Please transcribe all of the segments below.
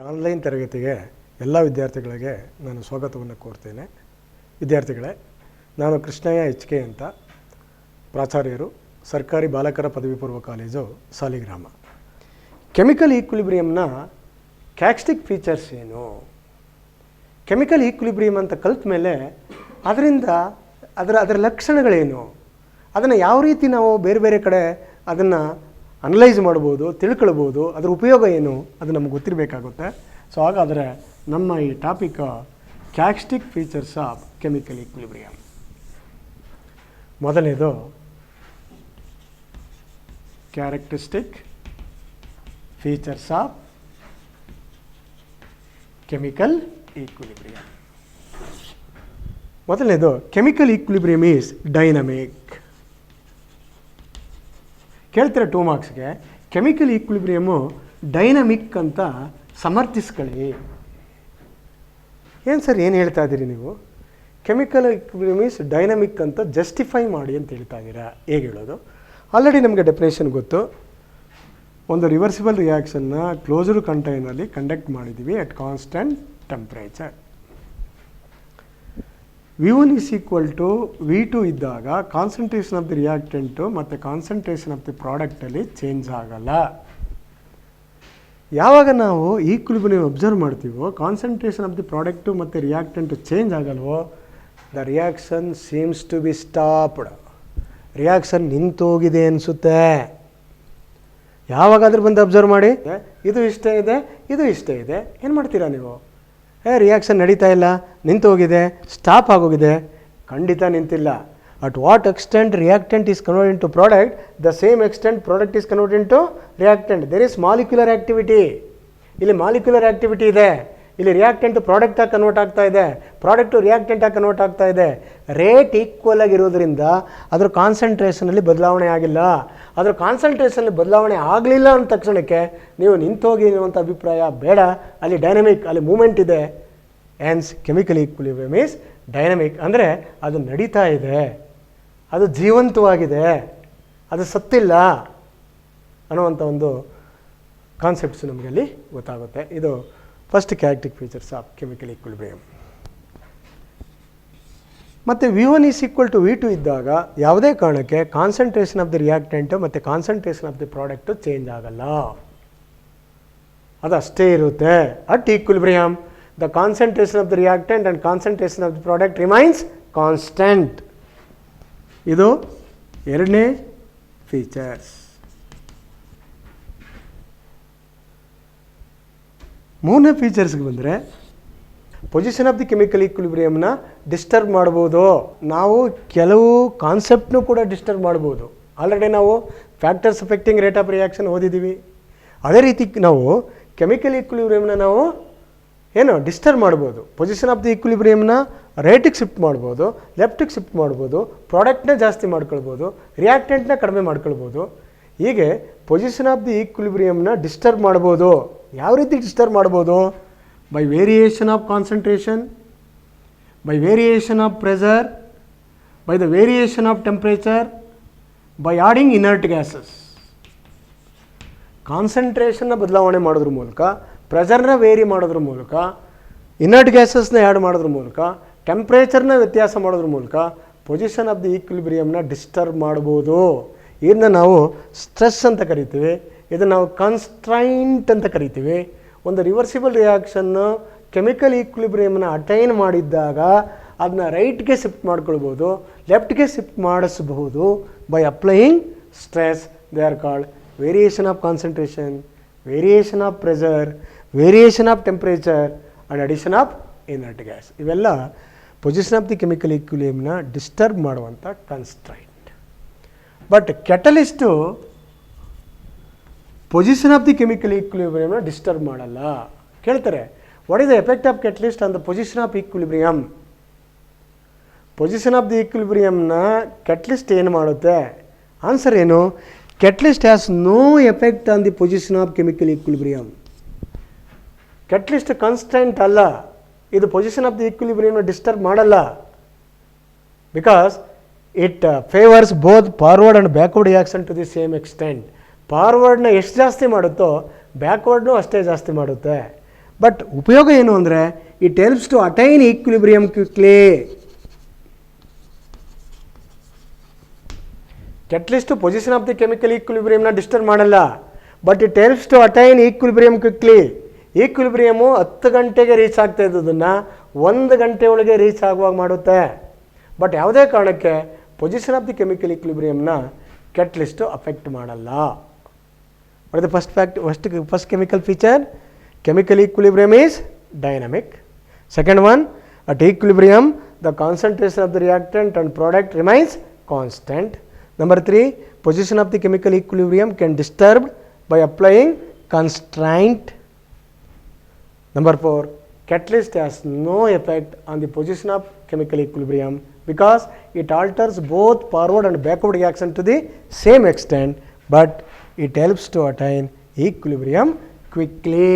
Online ತರಗತಿಗೆ ಎಲ್ಲ ವಿದ್ಯಾರ್ಥಿಗಳಿಗೆ ನಾನು ಸ್ವಾಗತವನ್ನು ಕೋರ್ತೇನೆ. ವಿದ್ಯಾರ್ಥಿಗಳೇ, ನಾನು ಕೃಷ್ಣಯ್ಯ HK ಅಂತ, ಪ್ರಾಚಾರ್ಯರು, ಸರ್ಕಾರಿ ಬಾಲಕರ ಪದವಿ ಪೂರ್ವ ಕಾಲೇಜು, ಸಾಲಿಗ್ರಾಮ. ಕೆಮಿಕಲ್ ಈಕ್ವಿಲಿಬ್ರಿಯಮ್ನ ಕ್ಯಾರೆಕ್ಟರಿಸ್ಟಿಕ್ ಫೀಚರ್ಸ್ ಏನು, ಕೆಮಿಕಲ್ ಈಕ್ವಿಲಿಬ್ರಿಯಮ್ ಅಂತ ಕಲಿತ ಮೇಲೆ ಅದರಿಂದ ಅದರ ಲಕ್ಷಣಗಳೇನು, ಅದನ್ನು ಯಾವ ರೀತಿ ನಾವು ಬೇರೆ ಬೇರೆ ಕಡೆ ಅದನ್ನು ಅನಲೈಸ್ ಮಾಡ್ಬೋದು, ತಿಳ್ಕೊಳ್ಬೋದು, ಅದರ ಉಪಯೋಗ ಏನು ಅದು ನಮ್ಗೆ ಗೊತ್ತಿರಬೇಕಾಗುತ್ತೆ. ಸೊ ಹಾಗಾದರೆ ನಮ್ಮ ಈ topic characteristic features of chemical equilibrium. ಮೊದಲನೇದು characteristic features of chemical equilibrium. ಮೊದಲನೇದು, ಕೆಮಿಕಲ್ ಈಕ್ವಿಲಿಬ್ರಿಯಮ್ ಈಸ್ ಡೈನಮಿಕ್. ಕೇಳ್ತೀರ 2 ಮಾರ್ಕ್ಸ್ಗೆ, ಕೆಮಿಕಲ್ ಈಕ್ವಿಲಿಬ್ರಿಯಮ್ಮು ಡೈನಮಿಕ್ ಅಂತ ಸಮರ್ಥಿಸ್ಕೊಳ್ಳಿ. ಏನು ಸರ್, ಏನು ಹೇಳ್ತಾ ಇದ್ದೀರಿ ನೀವು? ಕೆಮಿಕಲ್ ಈಕ್ವಿಲಿಬ್ರಿಯಮ್ ಈಸ್ ಡೈನಮಿಕ್ ಅಂತ ಜಸ್ಟಿಫೈ ಮಾಡಿ ಅಂತ ಹೇಳ್ತಾ ಇದ್ದೀರಾ. ಹೇಗೆ ಹೇಳೋದು? ಆಲ್ರೆಡಿ ನಮಗೆ ಡೆಫಿನೇಷನ್ ಗೊತ್ತು. ಒಂದು ರಿವರ್ಸಿಬಲ್ ರಿಯಾಕ್ಷನ್ನ ಕ್ಲೋಸ್ಡ್ ಕಂಟೈನರ್ಲಿ ಕಂಡಕ್ಟ್ ಮಾಡಿದ್ದೀವಿ at constant temperature. V1 is equal to V2 ಇದ್ದಾಗ ಕಾನ್ಸಂಟ್ರೇಷನ್ ಆಫ್ ದಿ ರಿಯಾಕ್ಟೆಂಟು ಮತ್ತು ಕಾನ್ಸಂಟ್ರೇಷನ್ ಆಫ್ ದಿ ಪ್ರಾಡಕ್ಟಲ್ಲಿ ಚೇಂಜ್ ಆಗಲ್ಲ. ಯಾವಾಗ ನಾವು ಈಕ್ವಿಲಿಬ್ರಿಯಮ್ ಅಬ್ಸರ್ವ್ ಮಾಡ್ತೀವೋ, ಕಾನ್ಸಂಟ್ರೇಷನ್ ಆಫ್ ದಿ ಪ್ರಾಡಕ್ಟು ಮತ್ತು ರಿಯಾಕ್ಟೆಂಟು ಚೇಂಜ್ ಆಗಲ್ವೋ, the reaction seems to be stopped. Reaction ನಿಂತೋಗಿದೆ ಅನಿಸುತ್ತೆ. ಯಾವಾಗಾದ್ರೂ ಬಂದು ಅಬ್ಸರ್ವ್ ಮಾಡಿ, ಇದು ಇಷ್ಟೇ ಇದೆ, ಇದು ಇಷ್ಟೇ ಇದೆ, ಏನು ಮಾಡ್ತೀರಾ ನೀವು? ರಿಯಾಕ್ಷನ್ ನಡೀತಾ ಇಲ್ಲ, ನಿಂತು ಹೋಗಿದೆ, ಸ್ಟಾಪ್ ಆಗೋಗಿದೆ. ಖಂಡಿತ ನಿಂತಿಲ್ಲ. At what extent reactant is convert into product, the same extent product is convert into reactant. There is molecular activity. ಇಲ್ಲಿ ಮಾಲಿಕ್ಯುಲರ್ ಆ್ಯಕ್ಟಿವಿಟಿ ಇದೆ. ಇಲ್ಲಿ ರಿಯಾಕ್ಟೆಂಟು ಪ್ರಾಡಕ್ಟಾಗಿ ಕನ್ವರ್ಟ್ ಆಗ್ತಾ ಇದೆ, ಪ್ರಾಡಕ್ಟು ರಿಯಾಕ್ಟೆಂಟಾಗಿ ಕನ್ವರ್ಟ್ ಆಗ್ತಾ ಇದೆ. ರೇಟ್ ಈಕ್ವಲ್ ಆಗಿರೋದ್ರಿಂದ ಅದರ ಕಾನ್ಸಂಟ್ರೇಷನಲ್ಲಿ ಬದಲಾವಣೆ ಆಗಿಲ್ಲ. ಅದರ ಕಾನ್ಸಂಟ್ರೇಷನಲ್ಲಿ ಬದಲಾವಣೆ ಆಗಲಿಲ್ಲ ಅಂದ ತಕ್ಷಣಕ್ಕೆ ನೀವು ನಿಂತೋಗಿ ಅನ್ನುವಂಥ ಅಭಿಪ್ರಾಯ ಬೇಡ. ಅಲ್ಲಿ ಡೈನಮಿಕ್, ಅಲ್ಲಿ ಮೂಮೆಂಟ್ ಇದೆ. Hans chemical equilibrium is dynamic. ಅಂದರೆ ಅದು ನಡೀತಾ ಇದೆ, ಅದು ಜೀವಂತವಾಗಿದೆ, ಅದು ಸತ್ತಿಲ್ಲ ಅನ್ನುವಂಥ ಒಂದು ಕಾನ್ಸೆಪ್ಟ್ಸ್ ನಮಗೆ ಅಲ್ಲಿ ಗೊತ್ತಾಗುತ್ತೆ. ಇದು first characteristic features of chemical equilibrium. ಮತ್ತು V1 is equal to V2 ಇದ್ದಾಗ ಯಾವುದೇ ಕಾರಣಕ್ಕೆ ಕಾನ್ಸಂಟ್ರೇಷನ್ ಆಫ್ ದಿ ರಿಯಾಕ್ಟೆಂಟು ಮತ್ತು concentration of the product change ಆಗಲ್ಲ, ಅದು ಅಷ್ಟೇ ಇರುತ್ತೆ. At equilibrium the concentration of the reactant and concentration of the product remains constant. ಇದು ಎರಡನೇ ಫೀಚರ್ಸ್. ಮೂರನೇ ಫೀಚರ್ಸ್ಗೆ ಬಂದರೆ, ಪೊಸಿಷನ್ ಆಫ್ ದಿ ಕೆಮಿಕಲ್ ಈಕ್ವಿಲಿಬ್ರಿಯಮ್ನ ಡಿಸ್ಟರ್ಬ್ ಮಾಡ್ಬೋದು. ನಾವು ಕೆಲವು ಕಾನ್ಸೆಪ್ಟ್ನೂ ಕೂಡ ಡಿಸ್ಟರ್ಬ್ ಮಾಡ್ಬೋದು. ಆಲ್ರೆಡಿ ನಾವು factors affecting rate of reaction ಓದಿದ್ದೀವಿ. ಅದೇ ರೀತಿ ನಾವು ಕೆಮಿಕಲ್ ಈಕ್ವಿಲಿಬ್ರಿಯಮ್ನ ನಾವು ಡಿಸ್ಟರ್ಬ್ ಮಾಡ್ಬೋದು. ಪೊಸಿಷನ್ ಆಫ್ ದಿ ಈಕ್ವಿಲಿಬ್ರಿಯಮ್ನ ರೈಟಿಗೆ ಶಿಫ್ಟ್ ಮಾಡ್ಬೋದು, ಲೆಫ್ಟಿಗೆ ಶಿಫ್ಟ್ ಮಾಡ್ಬೋದು, ಪ್ರಾಡಕ್ಟ್ನೇ ಜಾಸ್ತಿ ಮಾಡ್ಕೊಳ್ಬೋದು, ರಿಯಾಕ್ಟೆಂಟ್ನ ಕಡಿಮೆ ಮಾಡ್ಕೊಳ್ಬೋದು. ಹೀಗೆ ಪೊಸಿಷನ್ ಆಫ್ ದಿ ಈಕ್ವಿಲಿಬ್ರಿಯಮ್ನ ಡಿಸ್ಟರ್ಬ್ ಮಾಡ್ಬೋದು. ಯಾವ ರೀತಿ ಡಿಸ್ಟರ್ಬ್ ಮಾಡ್ಬೋದು? By variation of concentration, by variation of pressure, by the variation of temperature, by adding inert gases. ಕಾನ್ಸಂಟ್ರೇಷನ್ನ ಬದಲಾವಣೆ ಮಾಡೋದ್ರ ಮೂಲಕ, ಪ್ರೆಷರ್ನ ವೇರಿ ಮಾಡೋದ್ರ ಮೂಲಕ, ಇನರ್ಟ್ ಗ್ಯಾಸಸ್ನ ಆ್ಯಡ್ ಮಾಡೋದ್ರ ಮೂಲಕ, ಟೆಂಪ್ರೇಚರ್ನ ವ್ಯತ್ಯಾಸ ಮಾಡೋದ್ರ ಮೂಲಕ ಪೊಸಿಷನ್ ಆಫ್ ದಿ ಈಕ್ವಿಲಿಬ್ರಿಯಮ್ನ ಡಿಸ್ಟರ್ಬ್ ಮಾಡ್ಬೋದು. ಇದನ್ನ ನಾವು ಸ್ಟ್ರೆಸ್ ಅಂತ ಕರಿತೀವಿ, ಇದನ್ನು ನಾವು ಕನ್ಸ್ಟ್ರೈಂಟ್ ಅಂತ ಕರಿತೀವಿ. ಒಂದು ರಿವರ್ಸಿಬಲ್ ರಿಯಾಕ್ಷನ್ನು ಕೆಮಿಕಲ್ ಈಕ್ವಿಲಿಬ್ರಿಯಮ್ನ ಅಟೈನ್ ಮಾಡಿದ್ದಾಗ ಅದನ್ನ ರೈಟ್ಗೆ ಶಿಫ್ಟ್ ಮಾಡ್ಕೊಳ್ಬೋದು, ಲೆಫ್ಟ್ಗೆ ಶಿಫ್ಟ್ ಮಾಡಿಸಬಹುದು by applying stress. They are called variation of concentration, variation of pressure, variation of temperature and addition of inert gas. ಇವೆಲ್ಲ ಪೊಸಿಷನ್ ಆಫ್ ದಿ ಕೆಮಿಕಲ್ ಈಕ್ವಿಲಿಬ್ರಿಯಮ್ನ ಡಿಸ್ಟರ್ಬ್ ಮಾಡುವಂಥ constraint. But catalyst position of the chemical ಈಕ್ವಿಲಿಬ್ರಿಯಮ್ನ disturb ಮಾಡಲ್ಲ. ಕೇಳ್ತಾರೆ, what is the effect of catalyst on the position of equilibrium? Position of the ಈಕ್ವಿಲಿಬ್ರಿಯಮ್ನ catalyst ಏನು ಮಾಡುತ್ತೆ? Answer ಏನು? Catalyst has no effect on the position of chemical equilibrium. Catalyst constant ಅಲ್ಲ, ಇದು position of the ಈಕ್ವಿಲಿಬ್ರಿಯಮ್ನ disturb ಮಾಡಲ್ಲ. Because it favours both forward and backward reaction to the same extent. ಫಾರ್ವರ್ಡ್ನ ಎಷ್ಟು ಜಾಸ್ತಿ ಮಾಡುತ್ತೋ ಬ್ಯಾಕ್ವರ್ಡ್ನೂ ಅಷ್ಟೇ ಜಾಸ್ತಿ ಮಾಡುತ್ತೆ. ಬಟ್ ಉಪಯೋಗ ಏನು ಅಂದರೆ it helps to attain equilibrium quickly. Catalyst position of the chemical ಈಕ್ವಿಲಿಬ್ರಿಯಮ್ನ ಡಿಸ್ಟರ್ಬ್ ಮಾಡಲ್ಲ, but it helps to attain equilibrium quickly. Equilibrium 10 ಗಂಟೆಗೆ ರೀಚ್ ಆಗ್ತಾ ಇದ್ದದನ್ನು 1 ಗಂಟೆ ಒಳಗೆ ರೀಚ್ ಆಗುವಾಗ ಮಾಡುತ್ತೆ. ಬಟ್ ಯಾವುದೇ ಕಾರಣಕ್ಕೆ ಪೊಸಿಷನ್ ಆಫ್ ದಿ ಕೆಮಿಕಲ್ ಈಕ್ವಿಲಿಬ್ರಿಯಮ್ನ ಕೆಟಲಿಸ್ಟು ಅಫೆಕ್ಟ್ ಮಾಡಲ್ಲ. What is the first chemical feature? Chemical equilibrium is dynamic. Second one, at equilibrium, the concentration of the reactant and product remains constant. Number 3, position of the chemical equilibrium can disturbed by applying constraint. Number 4, catalyst has no effect on the position of chemical equilibrium because it alters both forward and backward reaction to the same extent, but it helps to attain equilibrium quickly.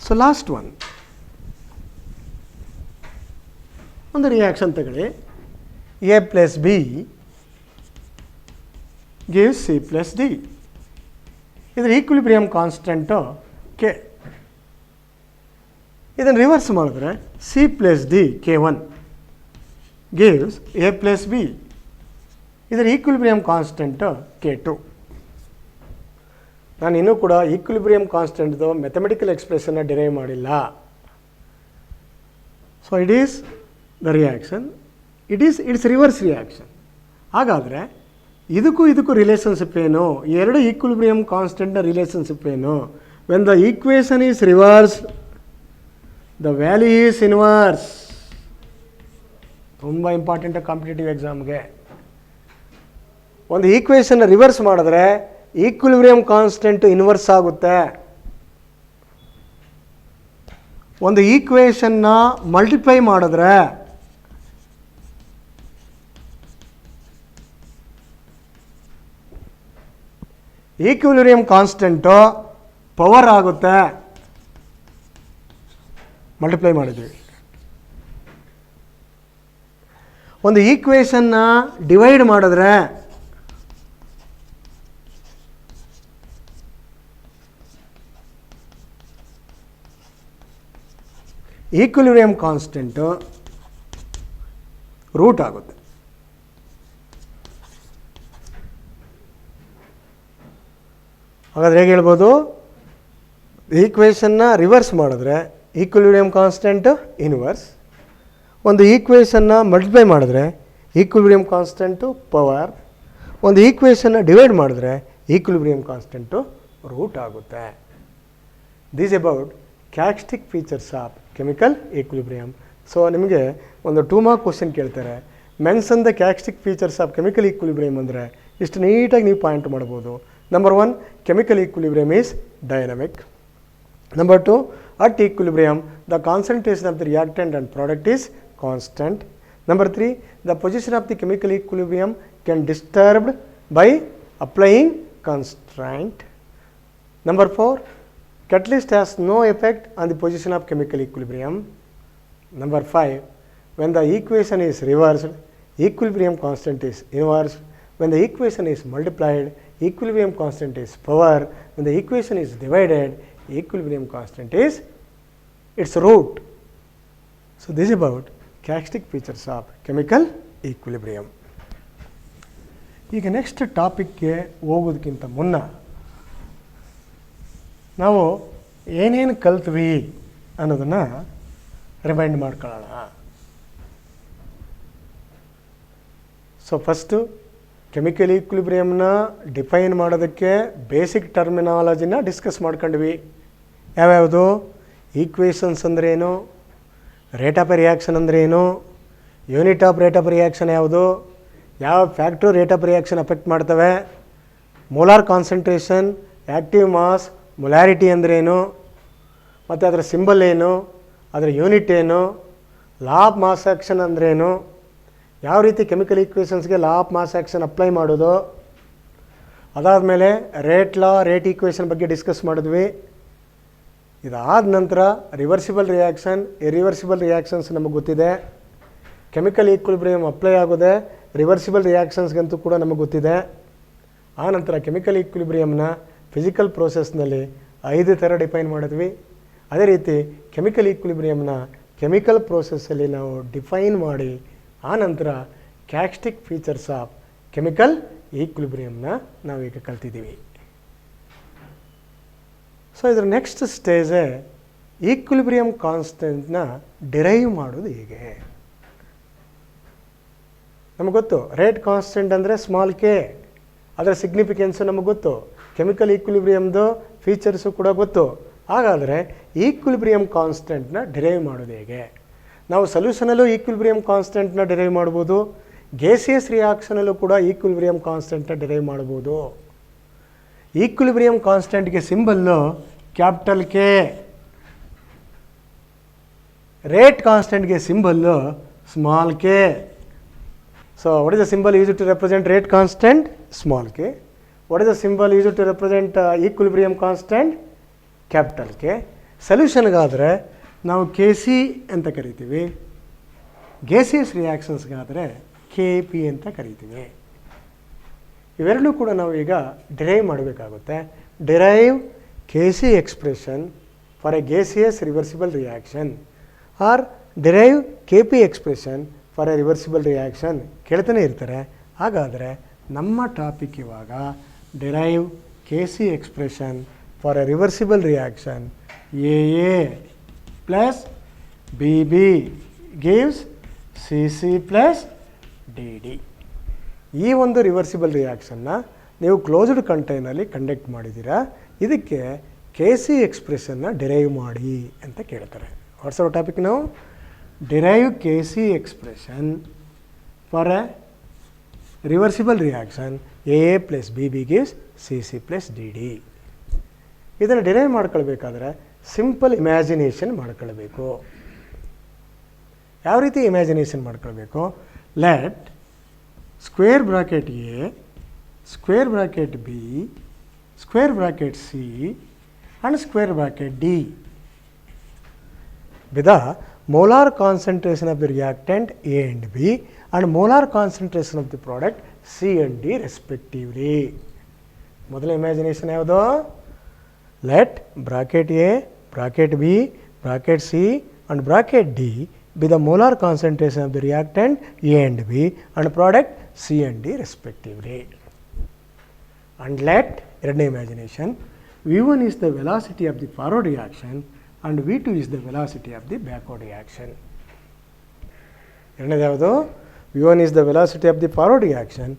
So last one, ಒಂದು reaction ತಗೊಳ್ಳಿ. A plus B gives C plus D. ಇದರ equilibrium constant K. ಇದನ್ನು reverse ಮಾಡಿದ್ರೆ C plus D K1 gives A plus B. ಇದರ equilibrium constant K2. ನಾನು ಇನ್ನೂ ಕೂಡ equilibrium ಕಾನ್ಸ್ಟೆಂಟ್ದು ಮ್ಯಾಥಮೆಟಿಕಲ್ ಎಕ್ಸ್ಪ್ರೆಷನ್ನ ಡಿರೈವ್ ಮಾಡಿಲ್ಲ. So it is the reaction, it's reverse reaction. ಹಾಗಾದರೆ ಇದಕ್ಕೂ ರಿಲೇಷನ್ಶಿಪ್ ಏನು? ಎರಡು ಈಕ್ವಿಲಿಬ್ರಿಯಮ್ ಕಾನ್ಸ್ಟೆಂಟ್ನ ರಿಲೇಷನ್ಶಿಪ್ ಏನು? When the equation is reverse the value is inverse. ತುಂಬ ಇಂಪಾರ್ಟೆಂಟ್ ಕಾಂಪಿಟೇಟಿವ್ ಎಕ್ಸಾಮ್ಗೆ. ಒಂದು ಈಕ್ವೇಷನ್ನ ರಿವರ್ಸ್ ಮಾಡಿದ್ರೆ ಈಕ್ವಿಲಿಬ್ರಿಯಮ್ ಕಾನ್ಸ್ಟೆಂಟ್ ಇನ್ವರ್ಸ್ ಆಗುತ್ತೆ. ಒಂದು ಈಕ್ವೇಷನ್ನ ಮಲ್ಟಿಪ್ಲೈ ಮಾಡಿದ್ರೆ ಈಕ್ವಿಲಿಬ್ರಿಯಮ್ ಕಾನ್ಸ್ಟೆಂಟು ಪವರ್ ಆಗುತ್ತೆ. ಮಲ್ಟಿಪ್ಲೈ ಮಾಡಿದ್ದೀವಿ. ಒಂದು ಈಕ್ವೇಷನ್ನ ಡಿವೈಡ್ ಮಾಡಿದ್ರೆ ಈಕ್ವಿಲಿಬ್ರಿಯಮ್ ಕಾನ್ಸ್ಟೆಂಟು ರೂಟ್ ಆಗುತ್ತೆ. ಹಾಗಾದ್ರೆ ಹೇಗೆ ಹೇಳ್ಬೋದು? ಈಕ್ವೇಷನ್ನ ರಿವರ್ಸ್ ಮಾಡಿದ್ರೆ ಈಕ್ವಿಲಿಬ್ರಿಯಮ್ ಕಾನ್ಸ್ಟೆಂಟ್ ಇನ್ವರ್ಸ್. ಒಂದು ಈಕ್ವೇಷನ್ನ ಮಲ್ಟಿಪ್ಲೈ ಮಾಡಿದ್ರೆ ಈಕ್ವಿಲಿಬ್ರಿಯಮ್ ಕಾನ್ಸ್ಟೆಂಟು ಪವರ್. ಒಂದು ಈಕ್ವೇಷನ್ನ ಡಿವೈಡ್ ಮಾಡಿದ್ರೆ ಈಕ್ವಿಲಿಬ್ರಿಯಮ್ ಕಾನ್ಸ್ಟೆಂಟು ರೂಟ್ ಆಗುತ್ತೆ. This about characteristic features of chemical equilibrium. So ನಿಮಗೆ ಒಂದು 2 ಮಾರ್ಕ್ ಕ್ವಶನ್ ಕೇಳ್ತಾರೆ, mention the characteristic features of chemical equilibrium ಅಂದರೆ ಇಷ್ಟು ನೀಟಾಗಿ ನೀವು ಪಾಯಿಂಟ್ ಮಾಡ್ಬೋದು. Number 1, chemical equilibrium is dynamic. Number 2, at equilibrium the concentration of the reactant and product is constant. Number 3, the position of the chemical equilibrium can disturbed by applying constraint. Number 4, catalyst has no effect on the position of chemical equilibrium. Number 5, when the equation is reversed, equilibrium constant is inverse. When the equation is multiplied, equilibrium constant is power. When the equation is divided, equilibrium constant is its root. So this is about characteristic features of chemical equilibrium. ಈಗ next ಟಾಪಿಕ್ಗೆ ಹೋಗೋದಕ್ಕಿಂತ ಮುನ್ನ ನಾವು ಏನೇನು ಕಲ್ತ್ವಿ ಅನ್ನೋದನ್ನು remind ಮಾಡ್ಕೊಳ್ಳೋಣ. So first chemical ಈಕ್ವಿಲಿಬ್ರಿಯಮ್ನ ಡಿಫೈನ್ ಮಾಡೋದಕ್ಕೆ ಬೇಸಿಕ್ ಟರ್ಮಿನಾಲಜಿನ ಡಿಸ್ಕಸ್ ಮಾಡ್ಕೊಂಡ್ವಿ. ಯಾವ್ಯಾವುದು? ಈಕ್ವೇಷನ್ಸ್ ಅಂದ್ರೇನು, ರೇಟ್ ಆಫ್ ರಿಯಾಕ್ಷನ್ ಅಂದ್ರೇನು, unit of rate of reaction ಯಾವುದು, ಯಾವ factor rate of reaction affect ಮಾಡ್ತವೆ, molar concentration, active mass, molarity ಅಂದ್ರೇನು, ಮತ್ತು ಅದರ ಸಿಂಬಲ್ ಏನು, ಅದರ ಯೂನಿಟ್ ಏನು, ಲಾ ಆಫ್ ಮಾಸ್ ಆ್ಯಕ್ಷನ್ ಅಂದ್ರೇನು, ಯಾವ ರೀತಿ ಕೆಮಿಕಲ್ ಈಕ್ವೇಷನ್ಸ್ಗೆ law of mass action apply ಮಾಡೋದು. ಅದಾದಮೇಲೆ ರೇಟ್ ಈಕ್ವೇಷನ್ ಬಗ್ಗೆ ಡಿಸ್ಕಸ್ ಮಾಡಿದ್ವಿ. ಇದಾದ ನಂತರ ರಿವರ್ಸಿಬಲ್ ರಿಯಾಕ್ಷನ್, ಇರಿವರ್ಸಿಬಲ್ ರಿಯಾಕ್ಷನ್ಸ್ ನಮಗೆ ಗೊತ್ತಿದೆ. ಕೆಮಿಕಲ್ ಈಕ್ವಿಲಿಬ್ರಿಯಮ್ ಅಪ್ಲೈ ಆಗೋದೆ ರಿವರ್ಸಿಬಲ್ ರಿಯಾಕ್ಷನ್ಸ್ಗಂತೂ ಕೂಡ ನಮಗೆ ಗೊತ್ತಿದೆ. ಆನಂತರ ಕೆಮಿಕಲ್ ಈಕ್ವಿಲಿಬ್ರಿಯಮ್ನ ಫಿಸಿಕಲ್ ಪ್ರೋಸೆಸ್ನಲ್ಲಿ 5 ಥರ ಡಿಫೈನ್ ಮಾಡಿದ್ವಿ. ಅದೇ ರೀತಿ ಕೆಮಿಕಲ್ ಈಕ್ವಿಲಿಬ್ರಿಯಮ್ನ ಕೆಮಿಕಲ್ ಪ್ರೋಸೆಸ್ಸಲ್ಲಿ ನಾವು ಡಿಫೈನ್ ಮಾಡಿ ಆನಂತರ ಕ್ಯಾರೆಕ್ಟರಿಸ್ಟಿಕ್ ಫೀಚರ್ಸ್ ಆಫ್ ಕೆಮಿಕಲ್ ಈಕ್ವಿಲಿಬ್ರಿಯಮ್ನ ನಾವೀಗ ಕಲ್ತಿದ್ದೀವಿ. ಸೊ ಇದರ ನೆಕ್ಸ್ಟ್ ಸ್ಟೇಜೇ ಈಕ್ವಿಲಿಬ್ರಿಯಮ್ ಕಾನ್ಸ್ಟೆಂಟ್ನ ಡಿರೈವ್ ಮಾಡೋದು ಹೇಗೆ. ನಮಗೆ ಗೊತ್ತು ರೇಟ್ ಕಾನ್ಸ್ಟೆಂಟ್ ಅಂದರೆ ಸ್ಮಾಲ್ ಕೆ, ಅದರ ಸಿಗ್ನಿಫಿಕೆನ್ಸು ನಮಗೆ ಗೊತ್ತು, ಕೆಮಿಕಲ್ ಈಕ್ವಿಲಿಬ್ರಿಯಮ್ದು ಫೀಚರ್ಸು ಕೂಡ ಗೊತ್ತು. ಹಾಗಾದರೆ ಈಕ್ವಿಲಿಬ್ರಿಯಮ್ ಕಾನ್ಸ್ಟೆಂಟ್ನ ಡಿರೈವ್ ಮಾಡೋದು ಹೇಗೆ? ನಾವು ಸೊಲ್ಯೂಷನಲ್ಲೂ ಈಕ್ವಿಲಿಬ್ರಿಯಮ್ ಕಾನ್ಸ್ಟೆಂಟ್ನ ಡಿರೈವ್ ಮಾಡ್ಬೋದು, ಗೇಸಿಯಸ್ ರಿಯಾಕ್ಷನಲ್ಲೂ ಕೂಡ ಈಕ್ವಿಲಿಬ್ರಿಯಮ್ ಕಾನ್ಸ್ಟೆಂಟ್ನ ಡಿರೈವ್ ಮಾಡ್ಬೋದು. ಈಕ್ವಿಲಿಬ್ರಿಯಮ್ ಕಾನ್ಸ್ಟೆಂಟ್ಗೆ ಸಿಂಬಲ್ಲು ಕ್ಯಾಪಿಟಲ್ ಕೆ, ರೇಟ್ ಕಾನ್ಸ್ಟೆಂಟ್ಗೆ symbol small K. So what is the symbol used to represent rate constant? Small K. What is the symbol used to represent equilibrium constant? Capital K. ಸೊಲ್ಯೂಷನ್ಗಾದರೆ ನಾವು K C ಅಂತ ಕರಿತೀವಿ, gaseous ರಿಯಾಕ್ಷನ್ಸ್ಗಾದರೆ K P ಅಂತ ಕರಿತೀವಿ. ಇವೆರಡೂ ಕೂಡ ನಾವು ಈಗ ಡಿರೈವ್ ಮಾಡಬೇಕಾಗುತ್ತೆ. Derive K C expression for a gaseous reversible reaction or derive K P expression for a reversible reaction ಕೇಳ್ತಾನೆ ಇರ್ತಾರೆ. ಹಾಗಾದರೆ ನಮ್ಮ ಟಾಪಿಕ್ ಇವಾಗ derive K C expression for a reversible reaction a A plus B B gives C C plus D D. ಈ ಒಂದು reversible ರಿಯಾಕ್ಷನ್ನ ನೀವು closed ಕಂಟೈನಲ್ಲಿ conduct ಮಾಡಿದ್ದೀರಾ, ಇದಕ್ಕೆ ಕೆ ಸಿ ಎಕ್ಸ್ಪ್ರೆಷನ್ನ ಡಿರೈವ್ ಮಾಡಿ ಅಂತ ಕೇಳ್ತಾರೆ. ವಾಟ್ಸ್ ಅವರ್ ಟಾಪಿಕ್ ನಾವು? Derive K C expression for a reversible reaction a A plus B B gives C C plus D D. ಇದನ್ನು ಡಿರೈವ್ ಮಾಡ್ಕೊಳ್ಬೇಕಾದ್ರೆ ಸಿಂಪಲ್ ಇಮ್ಯಾಜಿನೇಷನ್ ಮಾಡ್ಕೊಳ್ಬೇಕು. ಯಾವ ರೀತಿ ಇಮ್ಯಾಜಿನೇಷನ್ ಮಾಡ್ಕೊಳ್ಬೇಕು? Let square bracket A, square bracket B, square bracket C and square bracket D with the molar concentration of the reactant A and B and molar concentration of the product C and D respectively. ಮೊದಲ imagination ಯಾವುದು? Let bracket A, bracket B, bracket C and bracket D be the molar concentration of the reactant A and B and product C and D respectively. And let, ಎರಡನೇ imagination, V1 is the velocity of the forward reaction and V2 is the velocity of the backward reaction. ಎರಡನೇದು ಯಾವುದು? V1 is the velocity of the forward reaction,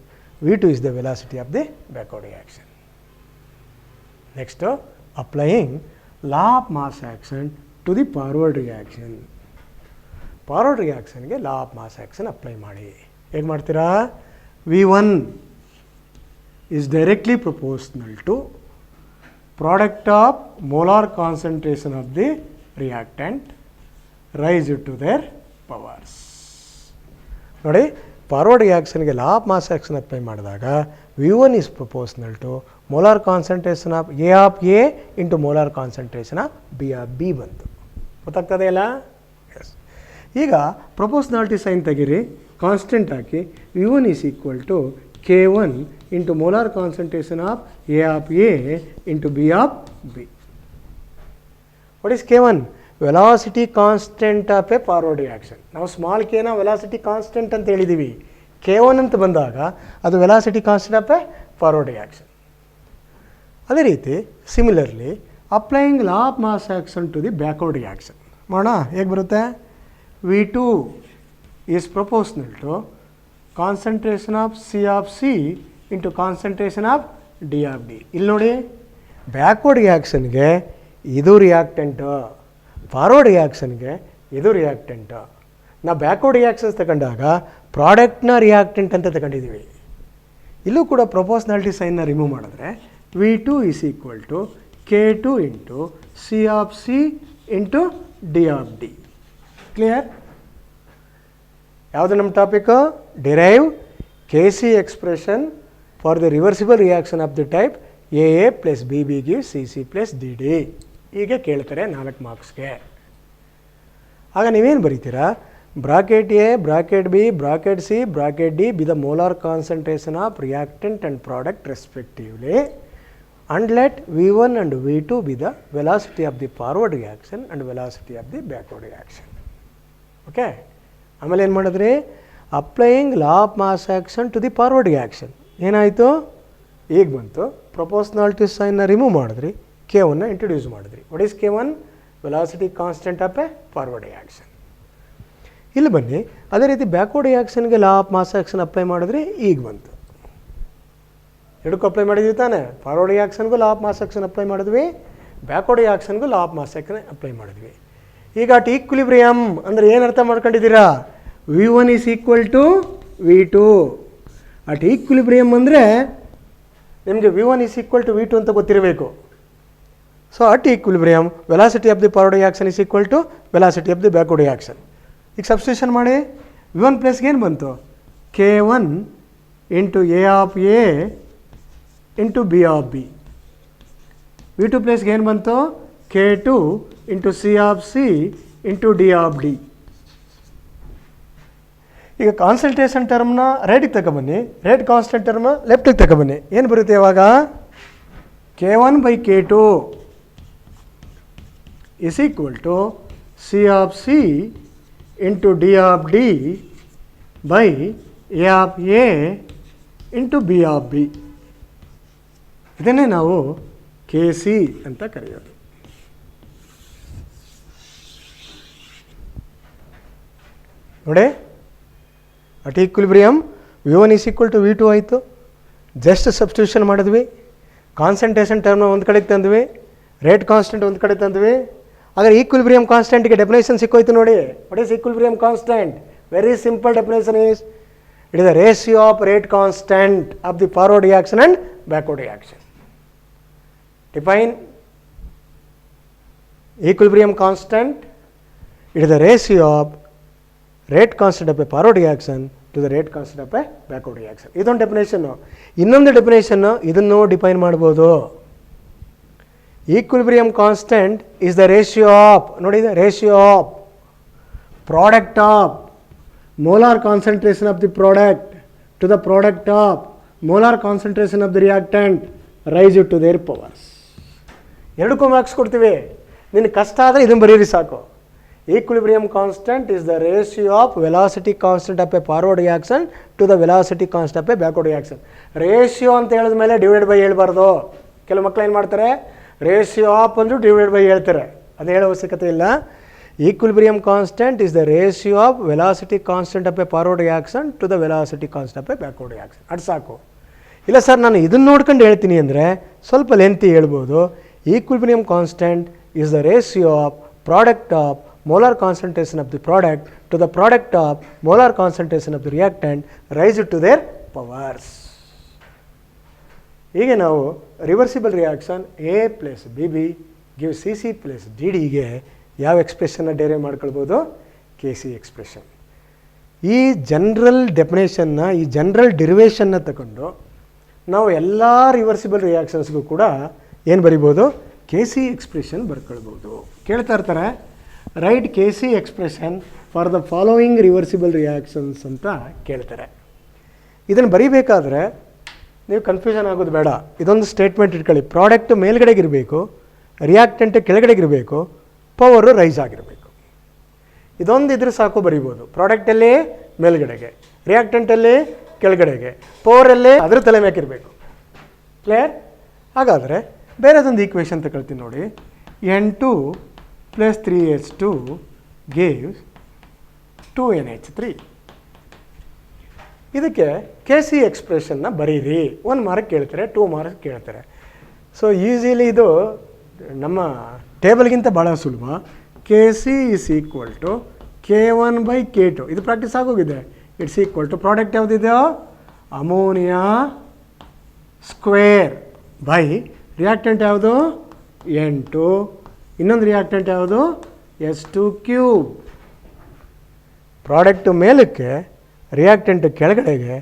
V2 is the velocity of the backward reaction. Next, applying law of mass action to the forward reaction. Forward ರಿಯಾಕ್ಷನ್ಗೆ law of mass action apply ಮಾಡಿ. ಹೇಗೆ ಮಾಡ್ತೀರಾ? V1 is directly proportional to product of molar concentration of the reactant raised to their powers. ನೋಡಿ, forward ರಿಯಾಕ್ಷನ್ಗೆ law of mass action apply ಮಾಡಿದಾಗ V1 is proportional to molar concentration of A of A into molar concentration of B of B ಬಂತು. ಗೊತ್ತಾಗ್ತದೆ ಅಲ್ಲ? S. ಈಗ proportionality sign ತೆಗೀರಿ, constant hockey V1 is equal to K1 into molar concentration of A of A into B of B. What is K1? Velocity constant of a forward reaction. ನಾವು small ಕೆನ velocity constant ಅಂತ ಹೇಳಿದ್ದೀವಿ. K1 ಅಂತ ಬಂದಾಗ ಅದು velocity constant of a forward reaction. ಅದೇ ರೀತಿ similarly applying law of mass action to the backward reaction ಮಾಡೋಣ. ಹೇಗೆ ಬರುತ್ತೆ? V2 is proportional to concentration of C of C into concentration of D of D. ಇಲ್ಲಿ ನೋಡಿ, backward ರಿಯಾಕ್ಷನ್ಗೆ ಇದು reactant, forward ರಿಯಾಕ್ಷನ್ಗೆ ಇದು reactant. ನಾವು ಬ್ಯಾಕ್ವರ್ಡ್ ರಿಯಾಕ್ಷನ್ಸ್ ತಗೊಂಡಾಗ ಪ್ರಾಡಕ್ಟ್ನ ರಿಯಾಕ್ಟೆಂಟ್ ಅಂತ ತಗೊಂಡಿದ್ದೀವಿ. ಇಲ್ಲೂ ಕೂಡ ಪ್ರೊಪೋರ್ಷನಾಲಿಟಿ ಸೈನ್ನ ರಿಮೂವ್ ಮಾಡಿದ್ರೆ V2 is equal to K2 into C of C into D of D. Clear? ಯಾವುದು ನಮ್ಮ topic? Derive K C expression for the reversible reaction of the type A A plus B B give C C plus D D. ಹೀಗೆ ಕೇಳ್ತಾರೆ 4 ಮಾರ್ಕ್ಸ್ಗೆ. ಆಗ ನೀವೇನು ಬರೀತೀರಾ? bracket A, bracket B, bracket C, bracket D be the molar concentration of reactant and product respectively, and let V1 and V2 be the velocity of the forward reaction and velocity of the backward reaction. Okay. ಆಮೇಲೆ ಏನು ಮಾಡಿದ್ರಿ, applying law of mass action to the forward reaction ಏನಾಯಿತು, ಈಗ ಬಂತು proportionality ಸೈನ್ನ remove ಮಾಡಿದ್ರಿ, K1 introduce ಮಾಡಿದ್ರಿ. What is K1? Velocity constant of a forward reaction. ಇಲ್ಲಿ ಬನ್ನಿ, ಅದೇ ರೀತಿ ಬ್ಯಾಕ್ವರ್ಡ್ ರಿಯಾಕ್ಷನ್ಗೆ law of mass action apply ಮಾಡಿದ್ರಿ, ಈಗ ಬಂತು. ಎರಡಕ್ಕೂ ಅಪ್ಲೈ ಮಾಡಿದ್ವಿ ತಾನೆ, ಫಾರ್ವರ್ಡ್ ರಿಯಾಕ್ಷನ್ಗೂ law of mass action apply ಮಾಡಿದ್ವಿ, ಬ್ಯಾಕ್ವರ್ಡ್ ರಿಯಾಕ್ಷನ್ಗೂ law of mass action apply ಮಾಡಿದ್ವಿ. ಈಗ ಅಟ್ ಈಕ್ವಿಲಿಬ್ರಿಯಮ್ ಅಂದರೆ ಏನು ಅರ್ಥ ಮಾಡ್ಕೊಂಡಿದ್ದೀರಾ, V1 is equal to V2. At equilibrium ಅಂದರೆ ನಿಮಗೆ V1 is equal to V2 ಅಂತ ಗೊತ್ತಿರಬೇಕು. So at equilibrium velocity of the forward reaction is equal to velocity of the backward reaction. ಈಗ ಸಬ್ಸ್ಟಿಟ್ಯೂಷನ್ ಮಾಡಿ, V1 ಪ್ಲಸ್ಗೆ ಏನು ಬಂತು, K1 into A of A into B of B. V2 ಪ್ಲಸ್ಗೆ ಏನು ಬಂತು, K2 into C of C into D of D. ಈಗ concentration ಟರ್ಮ್ನ ರೈಟಿಗೆ ತಗೊಬನ್ನಿ, ರೇಟ್ ಕಾನ್ಸ್ಟೆಂಟ್ ಟರ್ಮ್ ಲೆಫ್ಟಿಗೆ ತಗೊಬನ್ನಿ. ಏನು ಬರುತ್ತೆ ಇವಾಗ, K1 by K2 is equal to C of C into D of D by A of A into B of B. ಇದನ್ನೇ ನಾವು KC ಅಂತ ಕರೆಯೋದು. ನೋಡಿ, at equilibrium V1 is equal to V2 ಆಯಿತು. ಜಸ್ಟ್ ಸಬ್ಸ್ಟಿಟ್ಯೂಷನ್ ಮಾಡಿದ್ವಿ, concentration ಟರ್ಮ್ನ ಒಂದು ಕಡೆಗೆ ತಂದ್ವಿ, rate constant ಒಂದು ಕಡೆ ತಂದ್ವಿ. ಹಾಗಾದ್ರೆ ಈಕ್ವಿಲಿಬ್ರಿಯಮ್ ಕಾನ್ಸ್ಟೆಂಟ್ಗೆ ಡೆಫಿನೇಷನ್ ಸಿಕ್ಕೋಯ್ತು ನೋಡಿ. What is equilibrium constant? Very simple definition is, it is the ratio of rate constant of the forward reaction and backward reaction. Define equilibrium constant, it is the ratio of rate constant of a forward reaction to the rate constant of a backward reaction. ಇದೊಂದು definition. ಇನ್ನೊಂದು definition ಇದನ್ನು define ಮಾಡ್ಬೋದು. Equilibrium constant is the ratio of, ನೋಡಿ, ratio of product of molar concentration of the product to the product of molar concentration of the reactant raise it to their powers. ಎರಡಕ್ಕೂ marks ಕೊಡ್ತೀವಿ. ನಿನ್ನ ಕಷ್ಟ ಆದರೆ ಇದನ್ನು ಬರೀರಿ ಸಾಕು. Equilibrium constant is the ratio of velocity constant of a forward reaction to the velocity constant of a backward reaction. Ratio ಅಂತ ಹೇಳಿದ ಮೇಲೆ ಡಿವೈಡ್ ಬೈ ಹೇಳ್ಬಾರ್ದು. ಕೆಲವು ಮಕ್ಕಳು ಏನು ಮಾಡ್ತಾರೆ, ರೇಷಿಯೋ ಆಫ್ ಅಂದರೂ ಡಿವೈಡ್ ಬೈ ಹೇಳ್ತಾರೆ, ಅದು ಹೇಳೋ ಅವಶ್ಯಕತೆ ಇಲ್ಲ. Equilibrium constant is the ratio of velocity constant of a forward reaction to the velocity constant of a backward reaction. ಅದು ಸಾಕು. ಇಲ್ಲ ಸರ್ ನಾನು ಇದನ್ನು ನೋಡ್ಕೊಂಡು ಹೇಳ್ತೀನಿ ಅಂದರೆ ಸ್ವಲ್ಪ ಲೆಂತಿ ಹೇಳ್ಬೋದು. Equilibrium constant is the ratio of product of molar concentration of the product to the product of molar concentration of the reactant raise it to their powers. ಹೀಗೆ ನಾವು reversible reaction A plus BB give CC plus DDಗೆ ಯಾವ ಎಕ್ಸ್ಪ್ರೆಷನ್ನ derive ಮಾಡ್ಕೊಳ್ಬೋದು, KC expression. ಈ general ಡೆಫಿನೇಷನ್ನ, ಈ general ಡಿರಿವೇಷನ್ನ ತಗೊಂಡು ನಾವು ಎಲ್ಲ ರಿವರ್ಸಿಬಲ್ ರಿಯಾಕ್ಷನ್ಸ್ಗೂ ಕೂಡ ಏನು ಬರಿಬೋದು, KC ಎಕ್ಸ್ಪ್ರೆಷನ್ ಬರ್ಕೊಳ್ಬೋದು. ಕೇಳ್ತಾ ಇರ್ತಾರೆ, right KC expression for the following reversible reactions ಅಂತ ಕೇಳ್ತಾರೆ. ಇದನ್ನು ಬರೀಬೇಕಾದ್ರೆ ನೀವು ಕನ್ಫ್ಯೂಷನ್ ಆಗೋದು ಬೇಡ. ಇದೊಂದು ಸ್ಟೇಟ್ಮೆಂಟ್ ಇಟ್ಕೊಳ್ಳಿ, ಪ್ರಾಡಕ್ಟ್ ಮೇಲ್ಗಡೆಗಿರಬೇಕು, ರಿಯಾಕ್ಟೆಂಟ್ ಕೆಳಗಡೆಗಿರಬೇಕು, ಪವರು ರೈಸ್ ಆಗಿರಬೇಕು. ಇದೊಂದು ಇದ್ರೆ ಸಾಕು ಬರಿಬೋದು. ಪ್ರಾಡಕ್ಟಲ್ಲಿ ಮೇಲ್ಗಡೆಗೆ, ರಿಯಾಕ್ಟೆಂಟಲ್ಲಿ ಕೆಳಗಡೆಗೆ, ಪವರಲ್ಲಿ ಅದ್ರ ತಲೆ ಮೇಕಿರಬೇಕು. ಕ್ಲಿಯರ್? ಹಾಗಾದರೆ ಬೇರೆದೊಂದು ಈಕ್ವೇಷನ್ ತಗೊಳ್ತೀನಿ ನೋಡಿ. N2 plus 3H2 gives 2NH3. ಇದಕ್ಕೆ KC ಎಕ್ಸ್ಪ್ರೆಷನ್ನ ಬರೀರಿ. 1 ಮಾರ್ಕ್ ಕೇಳ್ತಾರೆ, 2 ಮಾರ್ಕ್ ಕೇಳ್ತಾರೆ. ಸೊ ಈಸಿಲಿ ಇದು ನಮ್ಮ ಟೇಬಲ್ಗಿಂತ ಭಾಳ ಸುಲಭ. KC is equal to K1 by K2. ಇದು ಪ್ರಾಕ್ಟೀಸ್ ಆಗೋಗಿದೆ. ಇಟ್ಸ್ ಈಕ್ವಲ್ ಟು ಪ್ರಾಡಕ್ಟ್ ಯಾವುದಿದೆಯೋ ಅಮೋನಿಯಾ ಸ್ಕ್ವೇರ್ ಬೈ ರಿಯಾಕ್ಟೆಂಟ್ ಯಾವುದು N2, ಇನ್ನೊಂದು ರಿಯಾಕ್ಟೆಂಟ್ ಯಾವುದು S2 ಕ್ಯೂಬ್. ಪ್ರಾಡಕ್ಟು ಮೇಲಕ್ಕೆ, ರಿಯಾಕ್ಟೆಂಟ್ ಕೆಳಗಡೆಗೆ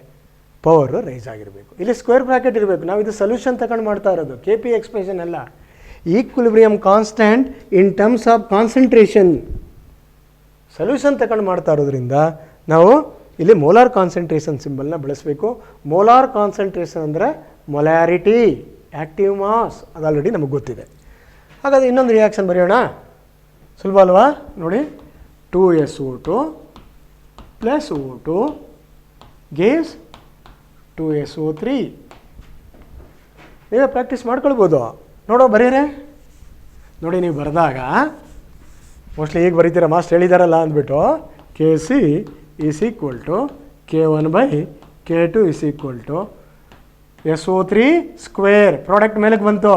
ಪವರು ರೈಸ್ ಆಗಿರಬೇಕು. ಇಲ್ಲಿ ಸ್ಕ್ವೇರ್ ಬ್ರಾಕೆಟ್ ಇರಬೇಕು. ನಾವು ಇದು ಸೊಲ್ಯೂಷನ್ ತಗೊಂಡು ಮಾಡ್ತಾ ಇರೋದು, KP ಎಕ್ಸ್ಪ್ರೆಷನ್ ಅಲ್ಲ. Equilibrium constant in terms of concentration. Solution ತಗೊಂಡು ಮಾಡ್ತಾ ಇರೋದ್ರಿಂದ ನಾವು ಇಲ್ಲಿ ಮೋಲಾರ್ ಕಾನ್ಸಂಟ್ರೇಷನ್ ಸಿಂಬಲ್ನ ಬಳಸಬೇಕು. ಮೋಲಾರ್ ಕಾನ್ಸಂಟ್ರೇಷನ್ ಅಂದರೆ ಮೊಲ್ಯಾರಿಟಿ, ಆ್ಯಕ್ಟಿವ್ ಮಾಸ್, ಅದು ಆಲ್ರೆಡಿ ನಮಗೆ ಗೊತ್ತಿದೆ. ಹಾಗಾದರೆ ಇನ್ನೊಂದು ರಿಯಾಕ್ಷನ್ ಬರೆಯೋಣ, ಸುಲಭ ಅಲ್ವಾ? ನೋಡಿ, 2SO2 + O2 gives 2SO3. ನೀವೇ ಪ್ರಾಕ್ಟೀಸ್ ಮಾಡ್ಕೊಳ್ಬೋದು. ನೋಡೋ ಬರೀರೆ, ನೋಡಿ ನೀವು ಬರೆದಾಗ ಮೋಸ್ಟ್ಲಿ ಈಗ ಬರೀತೀರ, ಮಾಸ್ಟರ್ ಹೇಳಿದಾರಲ್ಲ ಅಂದ್ಬಿಟ್ಟು, Kc is equal to K1/K2 is equal to SO3 square, product ಮೇಲಕ್ಕೆ ಬಂತು,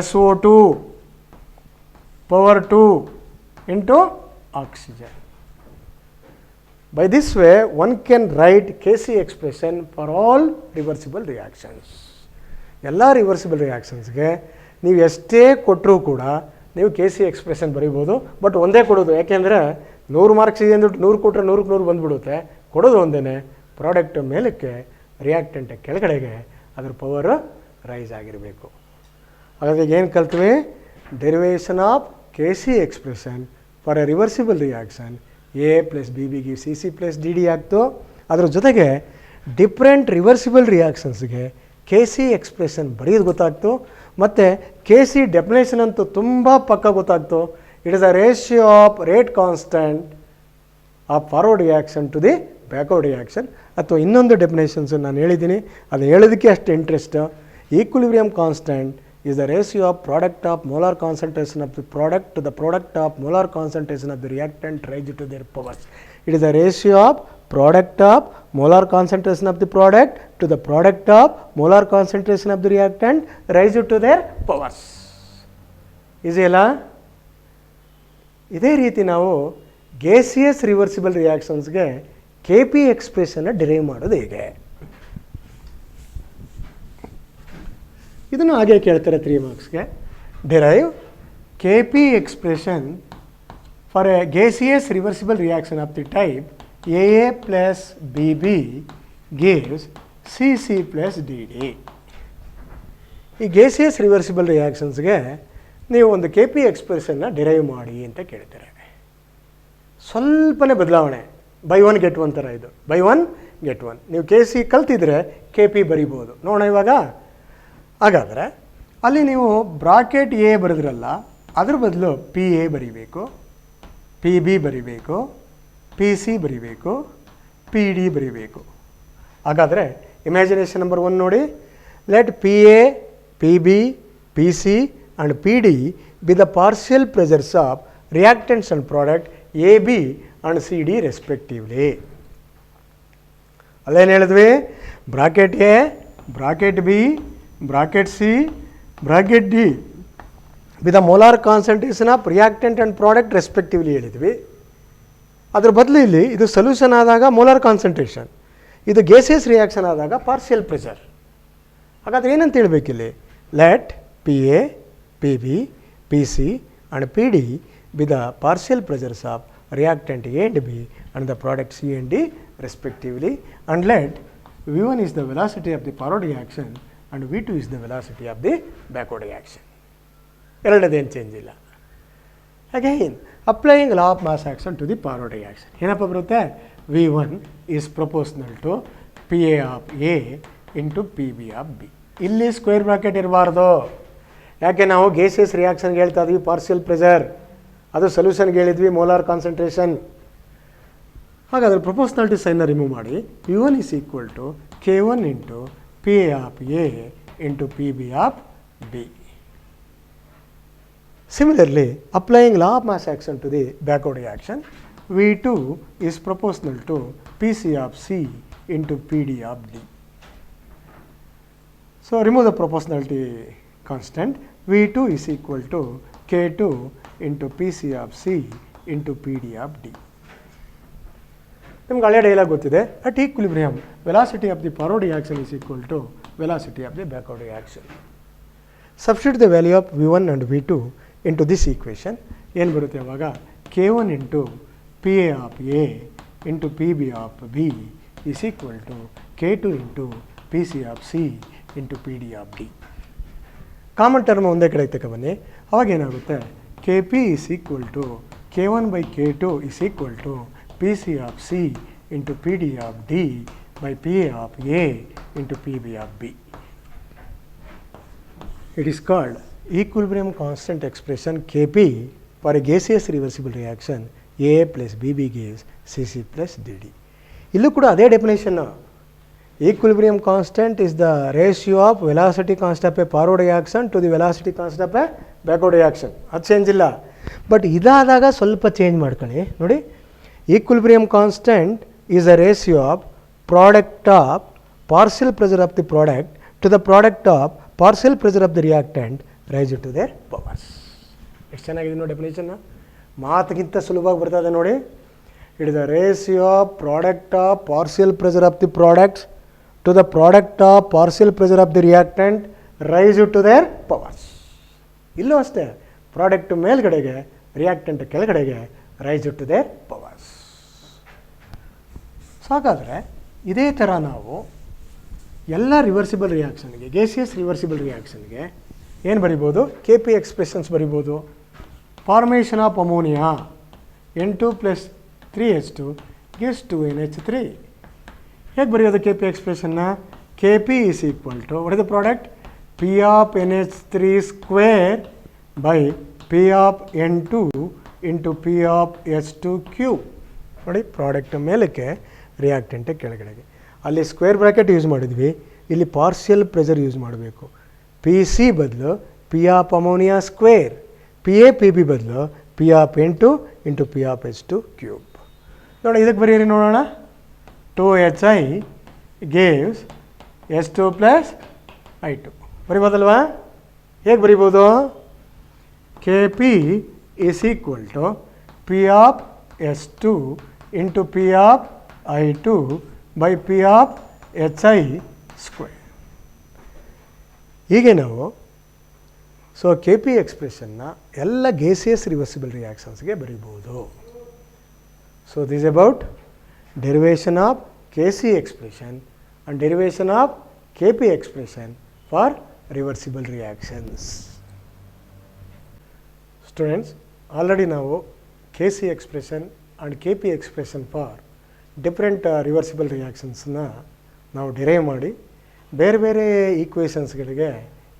SO2 power 2 into oxygen. By this way, one can write Kc expression for all reversible reactions. ಎಲ್ಲ ರಿವರ್ಸಿಬಲ್ ರಿಯಾಕ್ಷನ್ಸ್ಗೆ ನೀವು ಎಷ್ಟೇ ಕೊಟ್ಟರೂ ಕೂಡ ನೀವು Kc ಎಕ್ಸ್ಪ್ರೆಷನ್ ಬರೀಬೋದು. ಬಟ್ ಒಂದೇ ಕೊಡೋದು, ಯಾಕೆಂದರೆ 100 ಮಾರ್ಕ್ಸ್ ಇದೆ ಅಂದ್ಬಿಟ್ಟು 100 ಕೊಟ್ಟರೆ 100ಕ್ಕೆ 100 ಬಂದುಬಿಡುತ್ತೆ. ಕೊಡೋದು ಒಂದೇ, ಪ್ರಾಡಕ್ಟ್ ಮೇಲಕ್ಕೆ, ರಿಯಾಕ್ಟೆಂಟ್ ಕೆಳಗಡೆಗೆ ಅದರ ಪವರ್ ರೈಸ್ ಆಗಿರಬೇಕು. ಹಾಗಾದರೆ ಏನು ಕಲ್ತ್ವಿ? Derivation of Kc expression for a reversible reaction A + BB gives CC + DD ಆಗ್ತು. ಅದರ ಜೊತೆಗೆ ಡಿಫ್ರೆಂಟ್ ರಿವರ್ಸಿಬಲ್ ರಿಯಾಕ್ಷನ್ಸ್ಗೆ Kc ಎಕ್ಸ್ಪ್ರೆಷನ್ ಬರೆಯೋದು ಗೊತ್ತಾಗ್ತು. ಮತ್ತು Kc ಡೆಫಿನೇಷನ್ ಅಂತೂ ತುಂಬ ಪಕ್ಕ ಗೊತ್ತಾಗ್ತು. It is a ratio of rate constant of forward reaction to the backward reaction. ಅಥವಾ ಇನ್ನೊಂದು ಡೆಫಿನೇಷನ್ಸು ನಾನು ಹೇಳಿದ್ದೀನಿ, ಅದು ಹೇಳೋದಕ್ಕೆ ಅಷ್ಟು interest. Equilibrium constant is the ratio of product of molar concentration of the product to the product of molar concentration of the reactant raised to their powers. It is the ratio of product of molar concentration of the product to the product of molar concentration of the reactant raised to their powers. Easy ಅಲ್ಲ? ಇದೇ ರೀತಿ ನಾವು gaseous reversible reactionsಗೆ Kp ಎಕ್ಸ್ಪ್ರೆಷನ್ನ derive ಮಾಡೋದು ಹೇಗೆ? ಇದನ್ನು ಹಾಗೆ ಕೇಳ್ತಾರೆ 3 ಮಾರ್ಕ್ಸ್ಗೆ. Derive Kp expression for a gaseous reversible reaction of the type AA + BB gives CC + DD. ಈ gaseous reversible reactionsಗೆ ನೀವು ಒಂದು Kp ಎಕ್ಸ್ಪ್ರೆಷನ್ನ ಡಿರೈವ್ ಮಾಡಿ ಅಂತ ಕೇಳ್ತಾರೆ. ಸ್ವಲ್ಪನೇ ಬದಲಾವಣೆ, ಬೈ 1 ಗೆಟ್ 1 ಥರ ಇದು, ಬೈ 1 ಗೆಟ್ 1. ನೀವು Kc ಕಲ್ತಿದ್ರೆ Kp ಬರಿಬೋದು. ನೋಡೋಣ ಇವಾಗ. ಹಾಗಾದರೆ ಅಲ್ಲಿ ನೀವು ಬ್ರಾಕೆಟ್ ಎ ಬರೆದ್ರಲ್ಲ, ಅದ್ರ ಬದಲು PA ಬರಿಬೇಕು, PB ಬರಿಬೇಕು, PC ಬರಿಬೇಕು, PD ಬರಿಬೇಕು. ಹಾಗಾದರೆ ಇಮ್ಯಾಜಿನೇಷನ್ ನಂಬರ್ 1 ನೋಡಿ. Let PA, PB, PC and PD B the partial pressures of reactants and product AB and CD respectively. ಅಲ್ಲೇನು ಹೇಳಿದ್ವಿ? Bracket A, bracket B, bracket C, bracket D with the molar concentration of reactant and product respectively ಹೇಳಿದ್ವಿ. ಅದರ ಬದಲು ಇಲ್ಲಿ ಇದು solution ಆದಾಗ molar concentration, ಇದು gaseous reaction ಆದಾಗ ಪಾರ್ಷಿಯಲ್ ಪ್ರೆಷರ್. ಹಾಗಾದರೆ ಏನಂತ ಹೇಳಬೇಕಿಲ್ಲಿ? Let PA, PB, PC and PD be the partial pressures of reactant A and B and the product C and D respectively, and let V1 is the velocity of the forward reaction and V2 is the velocity of the backward reaction. ಎರಡನೇದೇನು change ಇಲ್ಲ. Again applying law of mass action to the forward reaction ಏನಪ್ಪ ಬರುತ್ತೆ? V1 is proportional to PA of A into PB of B. ಇಲ್ಲಿ square bracket ಇರಬಾರ್ದು, ಯಾಕೆ ನಾವು gaseous ರಿಯಾಕ್ಷನ್ಗೆ ಹೇಳ್ತಾ ಇದ್ವಿ ಪಾರ್ಷಿಯಲ್ ಪ್ರೆಷರ್, ಅದು ಸೊಲ್ಯೂಷನ್ಗೆ ಹೇಳಿದ್ವಿ ಮೋಲಾರ್ ಕಾನ್ಸಂಟ್ರೇಷನ್. ಹಾಗಾದರೆ ಪ್ರಪೋರ್ಷನಾಲಿಟಿ ಸೈನ್ನ ರಿಮೂವ್ ಮಾಡಿ V1 is equal to K1 into PA of A into PB of B. Similarly, applying law of mass action to the backward reaction, V2 is proportional to PC of C into PD of D. So, remove the proportionality constant. V2 is equal to K2 into PC of C into PD of D. ನಿಮ್ಗೆ ಹಳೆ dialogue ಗೊತ್ತಿದೆ. At equilibrium velocity of the forward reaction is equal to velocity of the backward reaction. Substitute the value of V1 and V2 into this equation. ಏನು ಬರುತ್ತೆ ಅವಾಗ? K1 into PA of A into PB of B is equal to K2 into PC of C into PD of D. Common term ಒಂದೇ ಕಡೆ ತಗೊಬನ್ನಿ, ಅವಾಗ ಏನಾಗುತ್ತೆ? KP is equal to K1 by K2 is equal to PC of C into PD of D by PA of A into PB of B. It is called equilibrium constant expression Kp for a gaseous reversible reaction A plus BB gives CC plus DD. ಇಲ್ಲೂ ಕೂಡ ಅದೇ ಡೆಫಿನೇಷನ್ನು. Equilibrium constant is the ratio of velocity constant of a forward reaction to the velocity constant of a backward reaction. ಅದು change ಇಲ್ಲ. But ಇದಾದಾಗ ಸ್ವಲ್ಪ change ಮಾಡ್ಕೊಳ್ಳಿ. ನೋಡಿ, equilibrium constant is a ratio of product of partial pressure of the product to the product of partial pressure of the reactant raise to their powers. ಎಷ್ಟು ಚೆನ್ನಾಗಿದೆ ನೋಡಿ ಡೆಫಿನೇಷನ್ನ. ಮಾತಿಗಿಂತ ಸುಲಭವಾಗಿ ಬರ್ತದೆ ನೋಡಿ. It is the ratio of product of partial pressure of the products to the product of partial pressure of the reactant raised to their powers. ಇಲ್ಲೂ ಅಷ್ಟೇ, product ಮೇಲ್ಗಡೆಗೆ reactant ಕೆಳಗಡೆಗೆ ರೈಸ್ ಟು ದೇರ್ ಪವರ್ಸ್. ಹಾಗಾದರೆ ಇದೇ ಥರ ನಾವು ಎಲ್ಲ reversible ರಿಯಾಕ್ಷನ್ಗೆ, ಗೇಸಿಯಸ್ ರಿವರ್ಸಿಬಲ್ ರಿಯಾಕ್ಷನ್ಗೆ ಏನು ಬರಿಬೋದು? ಕೆ ಪಿ ಎಕ್ಸ್ಪ್ರೆಷನ್ಸ್ ಬರಿಬೋದು. Formation of ammonia N2 plus 3H2 gives 2NH3. ಹೇಗೆ ಬರೆಯೋದು ಕೆ ಪಿ ಎಕ್ಸ್ಪ್ರೆಷನ್ನ? K P is equal to what is the product? P of NH3 square by P of N2 into P of H2 cube. ನೋಡಿ, product ಮೇಲಕ್ಕೆ reactant ಕೆಳಗಡೆಗೆ. ಅಲ್ಲಿ square bracket use ಮಾಡಿದ್ವಿ, ಇಲ್ಲಿ partial pressure use ಮಾಡಬೇಕು. P C ಬದಲು P of ammonia square, P A P B ಬದಲು P of N2 into P of H2 cube. ನೋಡಿ, ಇದಕ್ಕೆ ಬರೀರಿ ನೋಡೋಣ. 2HI ಗೇವ್ಸ್ S2 ಪ್ಲಸ್ I2 ಬರಿಬೋದಲ್ವಾ? ಹೇಗೆ ಬರಿಬೋದು? K P is equal to P of S2 into P of I2 by P of HI square. ಹೀಗೆ ನಾವು ಕೆ ಪಿ ಎಕ್ಸ್ಪ್ರೆಷನ್ನ ಎಲ್ಲ ಗೇಸಿಯಸ್ ರಿವರ್ಸಿಬಲ್ ರಿಯಾಕ್ಷನ್ಸ್ಗೆ ಬರೀಬೋದು. So this is about derivation of Kc expression and derivation of Kp expression for reversible reactions. Students, already ನಾವು Kc expression and Kp expression for different reversible reactionsನ ನಾವು derive ಮಾಡಿ ಬೇರೆ ಬೇರೆ ಈಕ್ವೇಷನ್ಸ್ಗಳಿಗೆ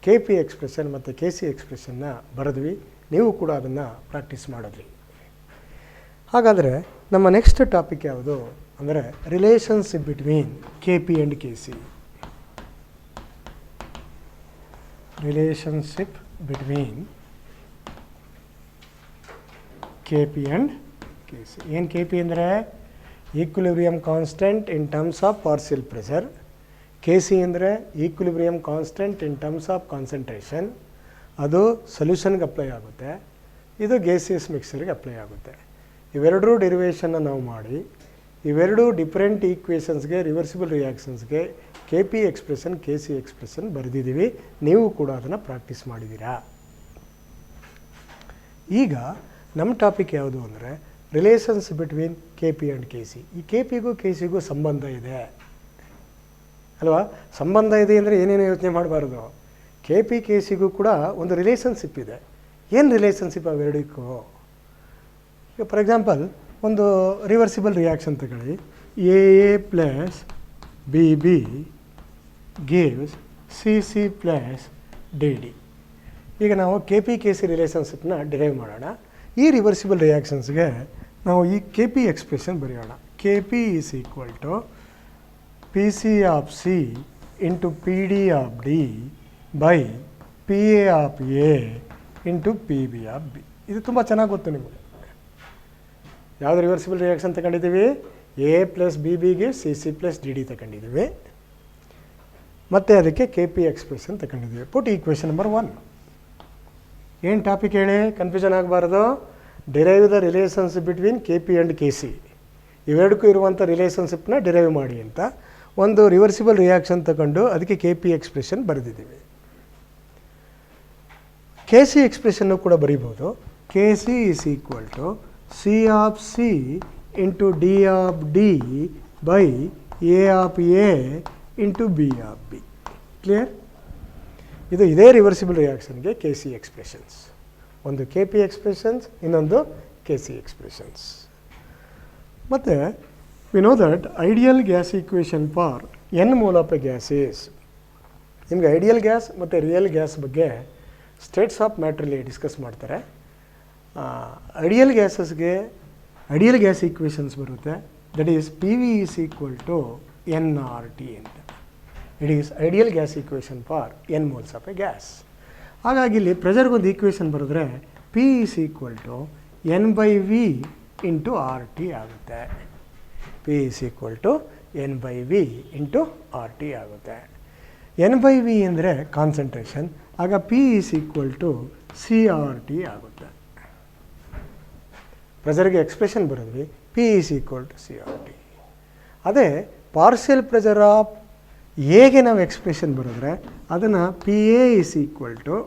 Kp expression ಮತ್ತು Kc expressionನ ಬರೆದ್ವಿ. ನೀವು ಕೂಡ ಅದನ್ನು ಪ್ರಾಕ್ಟೀಸ್ ಮಾಡಿದ್ರಿ. ಹಾಗಾದರೆ ನಮ್ಮ ನೆಕ್ಸ್ಟ್ ಟಾಪಿಕ್ ಯಾವುದು ಅಂದರೆ relationship between K P and K C. Relationship between K P and K C. ಏನು ಕೆ ಪಿ ಅಂದರೆ equilibrium constant in terms of partial pressure. K C ಅಂದರೆ equilibrium constant in terms of concentration. ಅದು ಸೊಲ್ಯೂಷನ್ಗೆ apply ಆಗುತ್ತೆ, ಇದು gaseous ಮಿಕ್ಸರ್ಗೆ apply ಆಗುತ್ತೆ. ಇವೆರಡೂ ಡೆರಿವೇಷನ್ನ ನಾವು ಮಾಡಿ ಇವೆರಡೂ ಡಿಫ್ರೆಂಟ್ ಈಕ್ವೇಷನ್ಸ್ಗೆ ರಿವರ್ಸಿಬಲ್ ರಿಯಾಕ್ಷನ್ಸ್ಗೆ K P expression K C expression ಬರೆದಿದ್ದೀವಿ. ನೀವು ಕೂಡ ಅದನ್ನು ಪ್ರಾಕ್ಟೀಸ್ ಮಾಡಿದ್ದೀರಾ. ಈಗ ನಮ್ಮ ಟಾಪಿಕ್ ಯಾವುದು ಅಂದರೆ relations between K P and K C. ಈ ಕೆ ಪಿಗೂ ಕೆ ಸಿಗೂ ಸಂಬಂಧ ಇದೆ ಅಲ್ವಾ? ಸಂಬಂಧ ಇದೆ ಅಂದರೆ ಏನೇನು ಯೋಚನೆ ಮಾಡಬಾರ್ದು. ಕೆ ಪಿ ಕೆ ಸಿಗೂ ಕೂಡ ಒಂದು ರಿಲೇಷನ್ಶಿಪ್ ಇದೆ. ಏನು ರಿಲೇಷನ್ಶಿಪ್ ಅವೆರಡಕ್ಕೂ? ಈಗ ಫಾರ್ ಎಕ್ಸಾಂಪಲ್ ಒಂದು ರಿವರ್ಸಿಬಲ್ ರಿಯಾಕ್ಷನ್ ತಗೊಳ್ಳಿ. A plus B B gives C C plus D D. ಈಗ ನಾವು ಕೆ ಪಿ ಕೆ ಸಿ ರಿಲೇಷನ್ಶಿಪ್ನ ಡಿರೈವ್ ಮಾಡೋಣ. ಈ ರಿವರ್ಸಿಬಲ್ ರಿಯಾಕ್ಷನ್ಸ್ಗೆ ನಾವು ಈ ಕೆ ಪಿ ಎಕ್ಸ್ಪ್ರೆಷನ್ ಬರೆಯೋಣ. K P is equal to P C of C into P D of D by P A of A into P B of B. ಇದು ತುಂಬ ಚೆನ್ನಾಗಿ ಗೊತ್ತು ನಿಮಗೆ. ಯಾವುದು ರಿವರ್ಸಿಬಲ್ ರಿಯಾಕ್ಷನ್ ತಗೊಂಡಿದ್ದೀವಿ? ಎ ಪ್ಲಸ್ ಬಿ ಬಿಗೆ C C plus D D ತಗೊಂಡಿದ್ದೀವಿ. ಮತ್ತು ಅದಕ್ಕೆ ಕೆ ಪಿ ಎಕ್ಸ್ಪ್ರೆಷನ್ ತಗೊಂಡಿದ್ದೀವಿ. Put equation number 1. ಏನು ಟಾಪಿಕ್ ಹೇಳಿ, ಕನ್ಫ್ಯೂಷನ್ ಆಗಬಾರ್ದು. Derive the relationship between K P and K C. ಇವೆರಡಕ್ಕೂ ಇರುವಂಥ ರಿಲೇಷನ್ಶಿಪ್ನ ಡಿರೈವ್ ಮಾಡಿ ಅಂತ ಒಂದು ರಿವರ್ಸಿಬಲ್ ರಿಯಾಕ್ಷನ್ ತಗೊಂಡು ಅದಕ್ಕೆ ಕೆ ಪಿ ಎಕ್ಸ್ಪ್ರೆಷನ್ ಬರೆದಿದ್ದೀವಿ. ಕೆ ಸಿ ಎಕ್ಸ್ಪ್ರೆಷನ್ನು ಕೂಡ ಬರೀಬೋದು. K C is equal to C of C into D of D by A of A into B of B. Clear? ಇದು ಇದೇ ರಿವರ್ಸಿಬಲ್ ರಿಯಾಕ್ಷನ್ಗೆ ಕೆ ಸಿ ಎಕ್ಸ್ಪ್ರೆಷನ್ಸ್. ಒಂದು K P expressions, ಇನ್ನೊಂದು Kc expressions. ಮತ್ತು we know that ideal gas equation for n mole of a gas is, ನಿಮಗೆ ideal gas ಮತ್ತು real gas ಬಗ್ಗೆ states of ಮ್ಯಾಟ್ರಲ್ಲಿ ಡಿಸ್ಕಸ್ ಮಾಡ್ತಾರೆ. ಐಡಿಯಲ್ ಗ್ಯಾಸಸ್ಗೆ ಐಡಿಯಲ್ ಗ್ಯಾಸ್ ಈಕ್ವೇಷನ್ಸ್ ಬರುತ್ತೆ. That is P V is equal to N R T ಅಂತ. It is ideal gas equation for N moles of a gas. ಹಾಗಾಗಿ ಇಲ್ಲಿ ಪ್ರೆಷರ್ಗೊಂದು ಈಕ್ವೇಷನ್ ಬರೆದ್ರೆ P is equal to N by V into R T ಆಗುತ್ತೆ. P is equal to N by V into R T ಆಗುತ್ತೆ. N by V ಅಂದರೆ concentration, ಆಗ P is equal to C R T ಆಗುತ್ತೆ. ಪ್ರೆಷರ್ಗೆ expression ಬರೆದ್ವಿ, P is equal to C R T. ಅದೇ partial pressure of ಎಗೆ ನಾವು expression ಬರೆದ್ರೆ ಅದನ್ನು P A is equal to,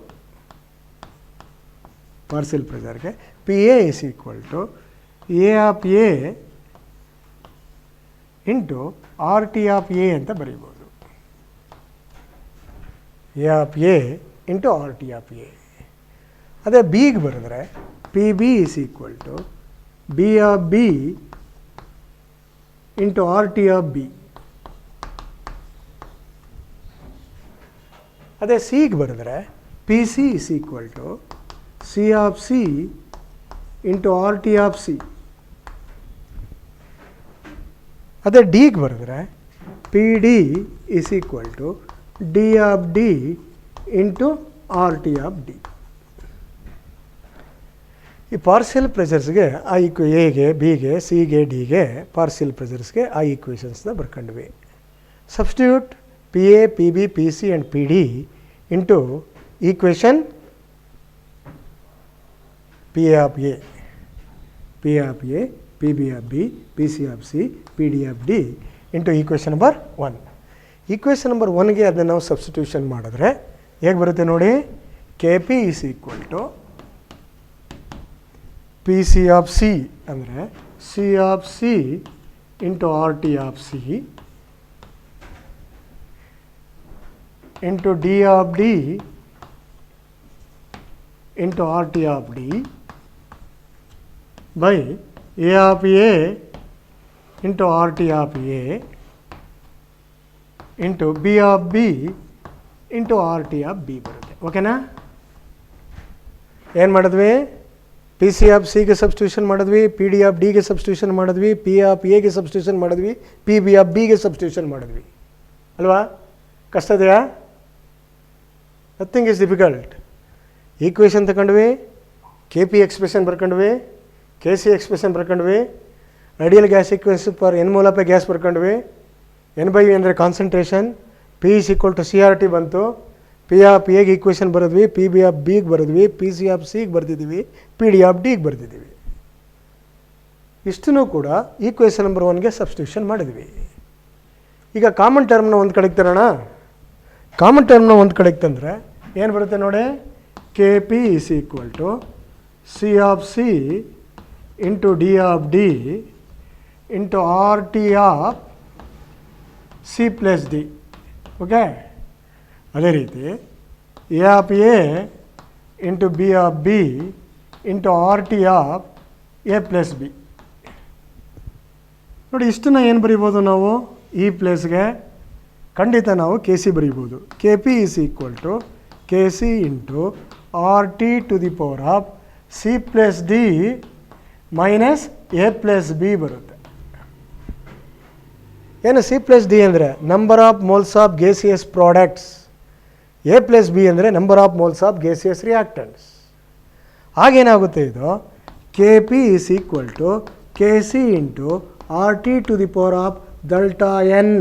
partial ಪ್ರೆಷರ್ಗೆ P A is equal to A of A into R T of A ಅಂತ ಬರೀಬೋದು. A of A into R T of A. ಅದೇ ಬಿಗೆ ಬರೆದ್ರೆ P B is equal to B of B into R T of B. ಅದೇ ಸಿಗೆ ಬರೆದ್ರೆ P C is equal to C of C into R T of C. ಅದೇ ಡಿಗೆ ಬರೆದ್ರೆ P D is equal to D of D into R T of D. ಈ partial ಪ್ರೆಷರ್ಸ್ಗೆ ಆ ಎಗೆ ಬಿಗೆ ಸಿಗೆ ಡಿಗೆ ಪಾರ್ಷಿಯಲ್ ಪ್ರೆಷರ್ಸ್ಗೆ ಆ ಈಕ್ವೇಷನ್ಸ್ನ ಬರ್ಕೊಂಡ್ವಿ. Substitute P A P B P C and P D into equation P A of A, P A of A, P B of B, P C of C, P D of D into equation number 1. Equation number 1ಗೆ ಅದನ್ನು ನಾವು substitution ಮಾಡಿದ್ರೆ ಹೇಗೆ ಬರುತ್ತೆ ನೋಡಿ. K P is equal to P C of C ಅಂದರೆ C of C into R T of C into D of D into R T of D by A of A into R T of A into B of B into R T of B ಬರುತ್ತೆ. ಓಕೆನಾ? ಏನು ಮಾಡಿದ್ವಿ? P C of ಸಿಗೆ substitution ಮಾಡಿದ್ವಿ, P D of ಡಿಗೆ substitution ಮಾಡಿದ್ವಿ, P of ಎಗೆ substitution ಮಾಡಿದ್ವಿ, ಪಿ ಬಿ ಆಫ್ ಬಿಗೆ ಸಬ್ಸ್ಟಿಟ್ಯೂಷನ್ ಮಾಡಿದ್ವಿ ಅಲ್ವಾ? ಕಷ್ಟ ಇದೆಯಾ? Nothing is difficult. ಈಕ್ವೇಷನ್ ತಗೊಂಡ್ವಿ, ಕೆ ಪಿ ಎಕ್ಸ್ಪ್ರೆಷನ್ ಬರ್ಕೊಂಡ್ವಿ, ಕೆ ಸಿ ಎಕ್ಸ್ಪ್ರೆಷನ್ ಬರ್ಕೊಂಡ್ವಿ, ideal gas equation for N mole of a gas ಬರ್ಕೊಂಡ್ವಿ. ಎನ್ ಬೈ ವಿ ಅಂದರೆ concentration, P is equal to C R T ಬಂತು. ಪಿ ಆಫ್ ಎಗೆ equation ಬರೆದ್ವಿ, P B of ಬಿಗೆ ಬರೆದ್ವಿ, P C of ಸಿಗೆ ಬರ್ತಿದ್ದೀವಿ, ಪಿ ಡಿ ಆಫ್ ಡಿಗೆ ಬರ್ತಿದ್ದೀವಿ. ಇಷ್ಟನ್ನು ಕೂಡ ಈಕ್ವೇಷನ್ ನಂಬರ್ 1ಗೆ ಸಬ್ಸ್ಟಿಟ್ಯೂಷನ್ ಮಾಡಿದ್ವಿ. ಈಗ ಕಾಮನ್ ಟರ್ಮ್ನ ಒಂದು ಕಡೆಗೆ ತರೋಣ. ಕಾಮನ್ ಟರ್ಮ್ನ ಒಂದು ಕಡೆಗೆ ತಂದರೆ ಏನು ಬರುತ್ತೆ ನೋಡಿ. K P is equal to C of C into D of D into R T of C plus D. Okay, ಅದೇ ರೀತಿ A of A into B of B into R T of A plus B. ನೋಡಿ, ಇಷ್ಟನ್ನು ಏನು ಬರೀಬೋದು ನಾವು? ಈ ಪ್ಲೇಸ್ಗೆ ಖಂಡಿತ ನಾವು ಕೆ ಸಿ ಬರೀಬೋದು. K P is equal to K C into R T to the power of C plus D minus A plus B ಬರುತ್ತೆ. ಏನು ಸಿ ಪ್ಲಸ್ ಡಿ ಅಂದರೆ number of moles of gaseous products, A plus B ಅಂದರೆ number of moles of gaseous reactants. ಆಗೇನಾಗುತ್ತೆ ಇದು? K P is equal to K C into R T to the power of delta N.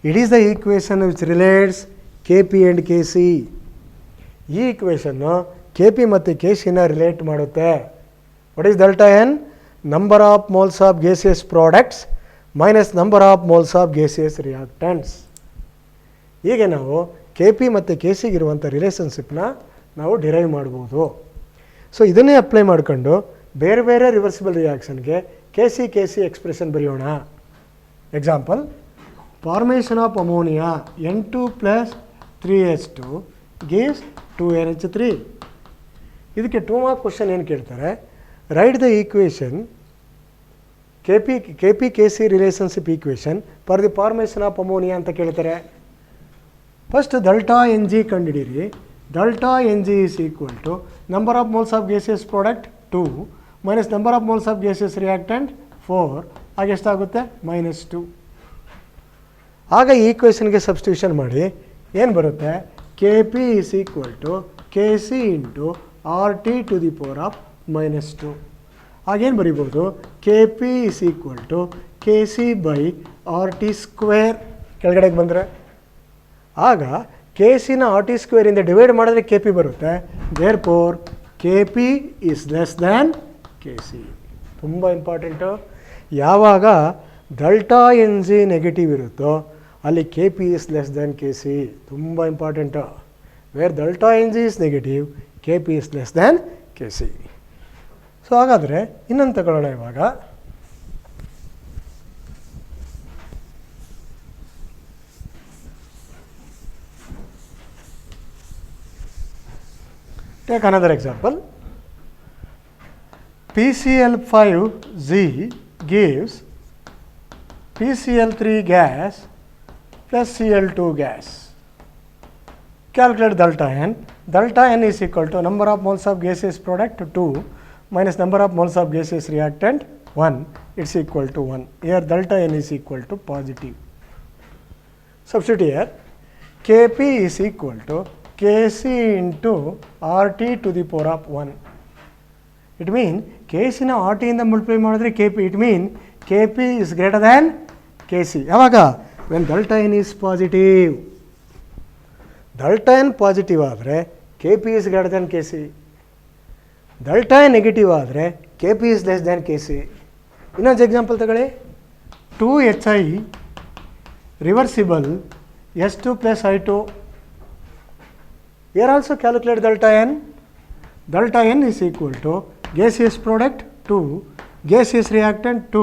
It is the equation which relates K P and K C. ಈ equation K P ಮತ್ತು K ಸಿನ relate ಮಾಡುತ್ತೆ. What is delta N? Number of moles of gaseous products minus number of moles of gaseous reactants. ಹೀಗೆ ನಾವು K P ಮತ್ತು K ಸಿಗಿರುವಂಥ ರಿಲೇಷನ್ಶಿಪ್ನ ನಾವು derive ಮಾಡ್ಬೋದು. So ಇದನ್ನೇ ಅಪ್ಲೈ ಮಾಡಿಕೊಂಡು ಬೇರೆ ಬೇರೆ ರಿವರ್ಸಿಬಲ್ ರಿಯಾಕ್ಷನ್ಗೆ ಕೆ ಸಿ ಎಕ್ಸ್ಪ್ರೆಷನ್ ಬರೆಯೋಣ. Example, formation of ammonia N2 + 3H2 gives 2NH3. ಇದಕ್ಕೆ 2 ಮಾರ್ಕ್ ಕ್ವಶನ್ ಏನು ಕೇಳ್ತಾರೆ? write the equation KP-KC relationship equation for the formation of ammonia ಅಂತ ಕೇಳ್ತಾರೆ. ಫಸ್ಟ್ ಡೆಲ್ಟಾ ಎನ್ ಜಿ ಕಂಡುಹಿಡಿಯಿರಿ. Delta n g is equal to number of moles of gaseous product 2 minus number of moles of gaseous reactant 4 ಆಗ ಎಷ್ಟಾಗುತ್ತೆ -2. ಆಗ ಈ ಈಕ್ವೇಷನ್ಗೆ substitution ಮಾಡಿ ಏನು ಬರುತ್ತೆ, K P is equal to K C into R T to the power of -2. ಆಗೇನು ಬರಿಬೋದು, K P is equal to K C by R T square ಕೆಳಗಡೆಗೆ ಬಂದರೆ ಆಗ ಕೆ ಸಿನ ಆರ್ ಟಿ ಸ್ಕ್ವೇರಿಂದ ಡಿವೈಡ್ ಮಾಡಿದ್ರೆ ಕೆ ಪಿ ಬರುತ್ತೆ. Therefore K P is less than K C. ತುಂಬ ಇಂಪಾರ್ಟೆಂಟು. ಯಾವಾಗ ಡೆಲ್ಟಾ ಎನ್ ಜಿ ನೆಗೆಟಿವ್ ಇರುತ್ತೋ ಅಲ್ಲಿ K P is less than K C. ತುಂಬ important. Where delta n g is negative K P is less than K C. So ಹಾಗಾದರೆ ಇನ್ನೊಂದು ತಗೊಳ್ಳೋಣ. ಇವಾಗ take another example. PCl5Z gives PCl3 gas plus Cl2 gas. Calculate delta n. Delta n is equal to number of moles of gaseous product 2 minus number of moles of gaseous reactant 1. It's equal to 1. Here delta n is equal to positive. Substitute here. Kp is equal to Kc into RT to the power of 1. It means Kc na RT ಇಂದ multiply ಮಾಡಿದ್ರೆ Kp. It means Kp is greater than Kc. ಯಾವಾಗ? When delta n is positive. Delta n positive ಆದರೆ Kp is greater than Kc. Delta n negative ಆದರೆ Kp is less than Kc. ಇನ್ನೊಂದು example ತಗೊಳ್ಳಿ. 2HI reversible S2 plus I2. Here also calculate delta n. Delta n is equal to gaseous product 2, gaseous reactant 2.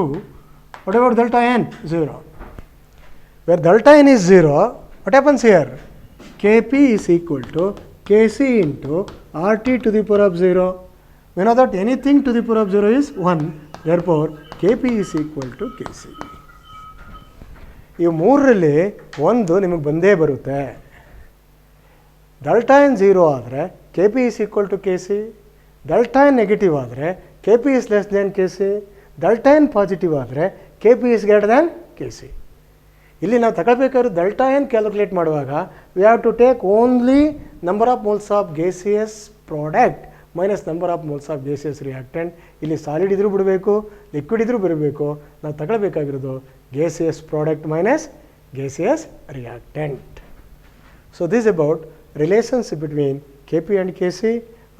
What about delta n? 0. Where delta n is 0, what happens here? Kp is equal to Kc into RT to the power of 0. We know that anything to the power of 0 is 1. Therefore, Kp is equal to Kc. ಈ ಮೂರರಲ್ಲಿ ಒಂದು ನಿಮಗೆ ಬಂದೇ ಬರುತ್ತೆ. Delta N 0 ಆದರೆ K P is equal to K C. Delta N negative ಆದರೆ K P is less than K C. Delta N positive ಆದರೆ K P is greater than K C. ಇಲ್ಲಿ ನಾವು ತಗೊಳ್ಬೇಕಾದ್ರೆ ಡೆಲ್ಟಾ ಎನ್ ಕ್ಯಾಲ್ಕುಲೇಟ್ ಮಾಡುವಾಗ we have to take only number of moles of gaseous product minus number of moles of gaseous reactant. ಇಲ್ಲಿ solid ಇದ್ರೂ ಬಿಡಬೇಕು, liquid ಇದ್ರೂ ಬರಬೇಕು. ನಾವು ತಗೊಳ್ಬೇಕಾಗಿರೋದು gaseous product minus gaseous reactant. So this is about relationship between Kp and Kc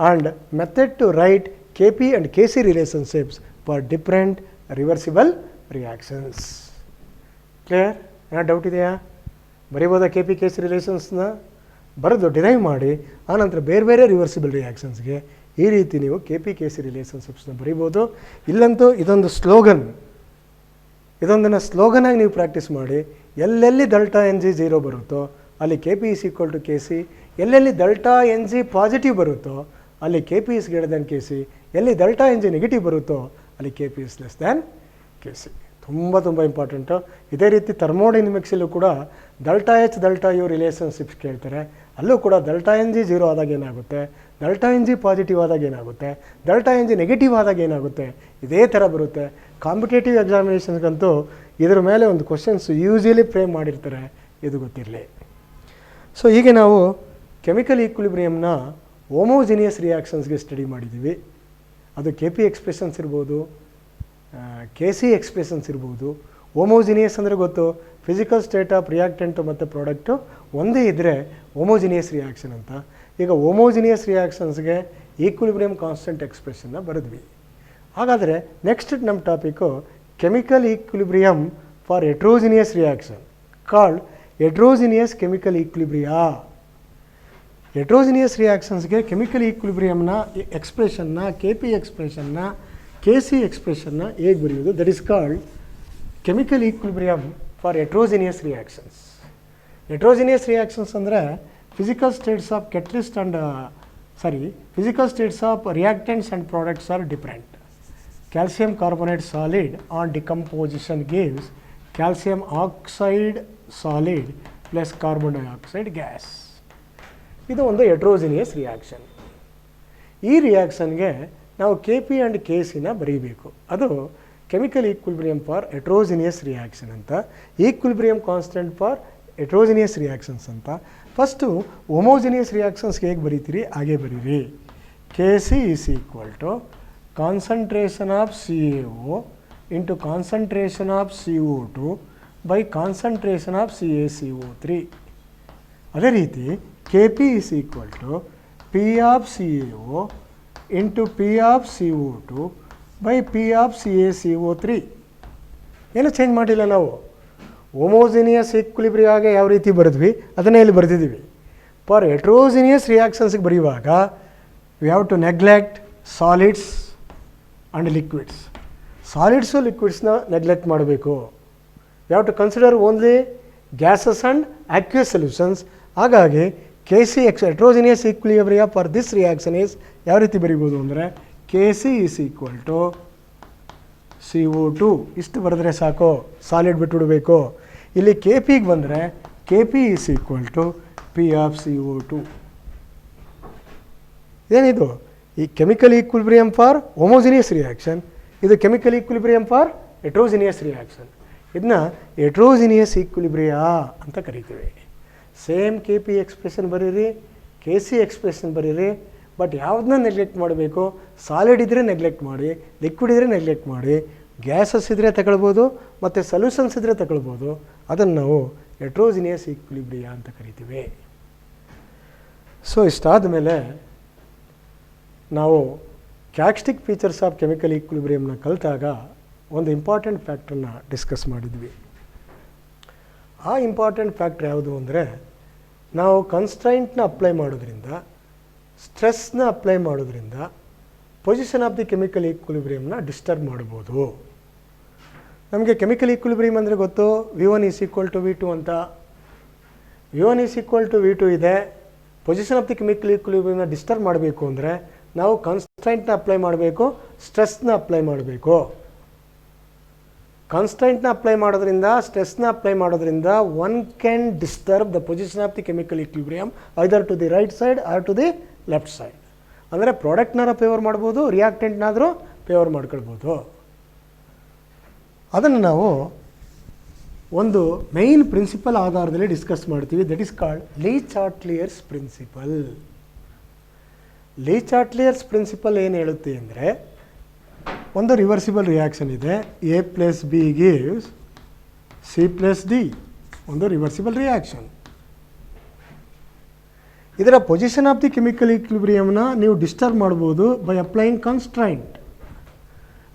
and method to write Kp and Kc relationships for different reversible reactions. Clear? ಏನೋ doubt ಇದೆಯಾ? ಬರೀಬೋದಾ Kp Kc ರಿಲೇಷನ್ಸ್ನ? ಬರೆದು derive ಮಾಡಿ ಆನಂತರ ಬೇರೆ ಬೇರೆ reversible ರಿಯಾಕ್ಷನ್ಸ್ಗೆ ಈ ರೀತಿ ನೀವು Kp Kc ರಿಲೇಷನ್ಶಿಪ್ಸ್ನ ಬರೀಬೋದು. ಇಲ್ಲಂತೂ ಇದೊಂದು ಸ್ಲೋಗನ್. ಇದೊಂದನ್ನು ಸ್ಲೋಗನಾಗಿ ನೀವು ಪ್ರಾಕ್ಟೀಸ್ ಮಾಡಿ. ಎಲ್ಲೆಲ್ಲಿ ಡೆಲ್ಟಾ ಎನ್ ಜಿ 0 ಬರುತ್ತೋ ಅಲ್ಲಿ K P is equal to K C. ಎಲ್ಲೆಲ್ಲಿ ಡೆಲ್ಟಾ ಎನ್ ಜಿ ಪಾಸಿಟಿವ್ ಬರುತ್ತೋ ಅಲ್ಲಿ K P is greater than K C. ಎಲ್ಲಿ ಡೆಲ್ಟಾ ಎನ್ ಜಿ ನೆಗೆಟಿವ್ ಬರುತ್ತೋ ಅಲ್ಲಿ K P is less than K C. ತುಂಬ important. ಇದೇ ರೀತಿ ಥರ್ಮೋಡೈನಮಿಕ್ಸಲ್ಲೂ ಕೂಡ delta H delta U relationships ಕೇಳ್ತಾರೆ. ಅಲ್ಲೂ ಕೂಡ ಡೆಲ್ಟಾ ಎನ್ ಜಿ 0 ಆದಾಗ ಏನಾಗುತ್ತೆ, ಡೆಲ್ಟಾ ಎನ್ ಜಿ ಪಾಸಿಟಿವ್ ಆದಾಗ ಏನಾಗುತ್ತೆ, ಡೆಲ್ಟಾ ಎನ್ ಜಿ ನೆಗೆಟಿವ್ ಆದಾಗ ಏನಾಗುತ್ತೆ, ಇದೇ ಥರ ಬರುತ್ತೆ. ಕಾಂಪಿಟೇಟಿವ್ ಎಕ್ಸಾಮಿನೇಷನ್ಗಂತೂ ಇದರ ಮೇಲೆ ಒಂದು ಕ್ವಶನ್ಸ್ ಯೂಶಲಿ ಫ್ರೇಮ್ ಮಾಡಿರ್ತಾರೆ, ಇದು ಗೊತ್ತಿರಲಿ. ಸೊ ಹೀಗೆ ನಾವು ಕೆಮಿಕಲ್ ಈಕ್ವಿಲಿಬ್ರಿಯಮ್ನ ಹೋಮೋಜಿನಿಯಸ್ ರಿಯಾಕ್ಷನ್ಸ್ಗೆ ಸ್ಟಡಿ ಮಾಡಿದ್ದೀವಿ. ಅದು ಕೆ ಪಿ ಎಕ್ಸ್ಪ್ರೆಷನ್ಸ್ ಇರ್ಬೋದು, ಕೆ ಸಿ ಎಕ್ಸ್ಪ್ರೆಷನ್ಸ್ ಇರ್ಬೋದು. ಹೋಮೋಜಿನಿಯಸ್ ಅಂದರೆ ಗೊತ್ತು, ಫಿಸಿಕಲ್ ಸ್ಟೇಟ್ ಆಫ್ ರಿಯಾಕ್ಟೆಂಟು ಮತ್ತು ಪ್ರಾಡಕ್ಟು ಒಂದೇ ಇದ್ದರೆ ಹೋಮೋಜಿನಿಯಸ್ ರಿಯಾಕ್ಷನ್ ಅಂತ. ಈಗ ಹೋಮೋಜಿನಿಯಸ್ ರಿಯಾಕ್ಷನ್ಸ್ಗೆ ಈಕ್ವಿಲಿಬ್ರಿಯಮ್ ಕಾನ್ಸ್ಟೆಂಟ್ ಎಕ್ಸ್ಪ್ರೆಷನ್ನ ಬರೆದ್ವಿ. ಹಾಗಾದರೆ ನೆಕ್ಸ್ಟ್ ನಮ್ಮ topic chemical equilibrium for heterogeneous reaction called heterogeneous chemical equilibria. Heterogeneous ರಿಯಾಕ್ಷನ್ಸ್ಗೆ ಕೆಮಿಕಲ್ ಈಕ್ವಿಲಿಬ್ರಿಯಮ್ನ ಎಕ್ಸ್ಪ್ರೆಷನ್ನ, ಕೆ ಪಿ ಎಕ್ಸ್ಪ್ರೆಷನ್ನ, ಕೆ ಸಿ ಎಕ್ಸ್ಪ್ರೆಷನ್ನ ಹೇಗೆ ಬರೆಯೋದು, that is called chemical equilibrium for heterogeneous reactions. Heterogeneous reactions ಅಂದರೆ physical states of physical states of reactants and products are different. calcium carbonate solid on decomposition gives calcium oxide solid plus carbon dioxide gas. ಇದು ಒಂದು heterogeneous reaction. ಈ ರಿಯಾಕ್ಷನ್ಗೆ ನಾವು KP and KCನ ಬರೀಬೇಕು. ಅದು chemical equilibrium for heterogeneous reaction ಅಂತ, equilibrium constant for heterogeneous reactions ಅಂತ. First homogeneous ರಿಯಾಕ್ಷನ್ಸ್ಗೆ ಹೇಗೆ ಬರೀತೀರಿ ಹಾಗೆ ಬರೀರಿ. KC is equal to concentration of CaO into concentration of CO2 by concentration of CaCO3. ಅದೇ ರೀತಿ KP is equal to P of CaO into P of CO2 by P of CaCO3. ಏನು change ಮಾಡಿಲ್ಲ ನಾವು. Homogeneous ಈಕ್ವಿಲಿಬ್ರಿಯಾಗೆ ಯಾವ ರೀತಿ ಬರೆದ್ವಿ ಅದನ್ನೇ ಇಲ್ಲಿ ಬರೆದಿದ್ದೀವಿ. For heterogeneous ರಿಯಾಕ್ಷನ್ಸ್ಗೆ ಬರೆಯುವಾಗ we have to neglect solids and liquids. Solids ಲಿಕ್ವಿಡ್ಸ್ನ ನೆಗ್ಲೆಕ್ಟ್ ಮಾಡಬೇಕು. We have to consider only gases and aqueous solutions. ಹಾಗಾಗಿ KC heterogeneous equilibria for this reaction is ಯಾವ ರೀತಿ ಬರೀಬೋದು ಅಂದರೆ KC is equal to CO2 ಇಷ್ಟು ಬರೆದ್ರೆ ಸಾಕು, ಸಾಲಿಡ್ ಬಿಟ್ಬಿಡಬೇಕು. ಇಲ್ಲಿ KPಗೆ ಬಂದರೆ KP is equal to P of CO2. ಏನಿದು ಈ chemical equilibrium for homogeneous reaction, ಇದು chemical equilibrium for heterogeneous reaction. ಇದನ್ನ ಹೆಟ್ರೋಜಿನಿಯಸ್ ಈಕ್ವಿಲಿಬ್ರಿಯಾ ಅಂತ ಕರಿತೀವಿ. ಸೇಮ್ KP ಎಕ್ಸ್ಪ್ರೆಷನ್ ಬರೀರಿ, KC ಎಕ್ಸ್ಪ್ರೆಷನ್ ಬರೀರಿ, ಬಟ್ ಯಾವುದನ್ನ ನೆಗ್ಲೆಕ್ಟ್ ಮಾಡಬೇಕು? ಸಾಲಿಡ್ ಇದ್ದರೆ ನೆಗ್ಲೆಕ್ಟ್ ಮಾಡಿ, ಲಿಕ್ವಿಡ್ ಇದ್ದರೆ ನೆಗ್ಲೆಕ್ಟ್ ಮಾಡಿ, ಗ್ಯಾಸಸ್ ಇದ್ದರೆ ತಗೊಳ್ಬೋದು ಮತ್ತು ಸೊಲ್ಯೂಷನ್ಸ್ ಇದ್ದರೆ ತಗೊಳ್ಬೋದು. ಅದನ್ನು ನಾವು ಹೆಟ್ರೋಜಿನಿಯಸ್ ಈಕ್ವಿಲಿಬ್ರಿಯಾ ಅಂತ ಕರಿತೀವಿ. ಸೊ ಇಷ್ಟಾದ ಮೇಲೆ ನಾವು ಕ್ಯಾರೆಕ್ಟರಿಸ್ಟಿಕ್ ಫೀಚರ್ಸ್ ಆಫ್ ಕೆಮಿಕಲ್ ಈಕ್ವಿಲಿಬ್ರಿಯಮ್ನ ಕಲಿತಾಗ ಒಂದು ಇಂಪಾರ್ಟೆಂಟ್ ಫ್ಯಾಕ್ಟ್ರನ್ನ ಡಿಸ್ಕಸ್ ಮಾಡಿದ್ವಿ. ಆ ಇಂಪಾರ್ಟೆಂಟ್ ಫ್ಯಾಕ್ಟ್ರ್ ಯಾವುದು ಅಂದರೆ ನಾವು ಕನ್ಸ್ಟ್ರೈಂಟ್ನ ಅಪ್ಲೈ ಮಾಡೋದ್ರಿಂದ, ಸ್ಟ್ರೆಸ್ನ ಅಪ್ಲೈ ಮಾಡೋದ್ರಿಂದ ಪೊಸಿಷನ್ ಆಫ್ ದಿ ಕೆಮಿಕಲ್ ಈಕ್ವಿಲಿಬ್ರಿಯಮ್ನ ಡಿಸ್ಟರ್ಬ್ ಮಾಡ್ಬೋದು. ನಮಗೆ ಕೆಮಿಕಲ್ ಈಕ್ವಿಲಿಬ್ರಿಯಮ್ ಅಂದರೆ ಗೊತ್ತು, V1 is equal to V2 ಅಂತ. V1 is equal to V2 ಇದೆ. ಪೊಸಿಷನ್ ಆಫ್ ದಿ ಕೆಮಿಕಲ್ ಈಕ್ವಿಲಿಬ್ರಿಯಮ್ನ ಡಿಸ್ಟರ್ಬ್ ಮಾಡಬೇಕು ಅಂದರೆ ನಾವು ಕನ್ಸ್ಟ್ರೈಂಟ್ನ ಅಪ್ಲೈ ಮಾಡಬೇಕು, ಸ್ಟ್ರೆಸ್ನ ಅಪ್ಲೈ ಮಾಡಬೇಕು. ಕಾನ್ಸ್ಟೆಂಟ್ನ ಅಪ್ಲೈ ಮಾಡೋದ್ರಿಂದ, ಸ್ಟ್ರೆಸ್ನ ಅಪ್ಲೈ ಮಾಡೋದ್ರಿಂದ one can disturb the position of the chemical equilibrium either to the right side or to the left side. ಅಂದರೆ ಪ್ರಾಡಕ್ಟ್ನಾರ ಫೇವರ್ ಮಾಡ್ಬೋದು, ರಿಯಾಕ್ಟೆಂಟ್ನಾದರೂ ಫೇವರ್ ಮಾಡ್ಕೊಳ್ಬೋದು. ಅದನ್ನು ನಾವು ಒಂದು ಮೈನ್ ಪ್ರಿನ್ಸಿಪಲ್ ಆಧಾರದಲ್ಲಿ ಡಿಸ್ಕಸ್ ಮಾಡ್ತೀವಿ. That is called Le Chatelier's principle. Le Chatelier's principle ಏನು ಹೇಳುತ್ತೆ ಅಂದರೆ, ಒಂದು ರಿವರ್ಸಿಬಲ್ ರಿಯಾಕ್ಷನ್ ಇದೆ, A + B gives C + D, ಒಂದು ರಿವರ್ಸಿಬಲ್ ರಿಯಾಕ್ಷನ್. ಇದರ ಪೊಸಿಷನ್ ಆಫ್ ದಿ ಕೆಮಿಕಲ್ ಈಕ್ವಿಲಿಬ್ರಿಯಮ್ನ ನೀವು ಡಿಸ್ಟರ್ಬ್ ಮಾಡ್ಬೋದು ಬೈ ಅಪ್ಲೈಯಿಂಗ್ ಕಾನ್ಸ್ಟ್ರೈಂಟ್.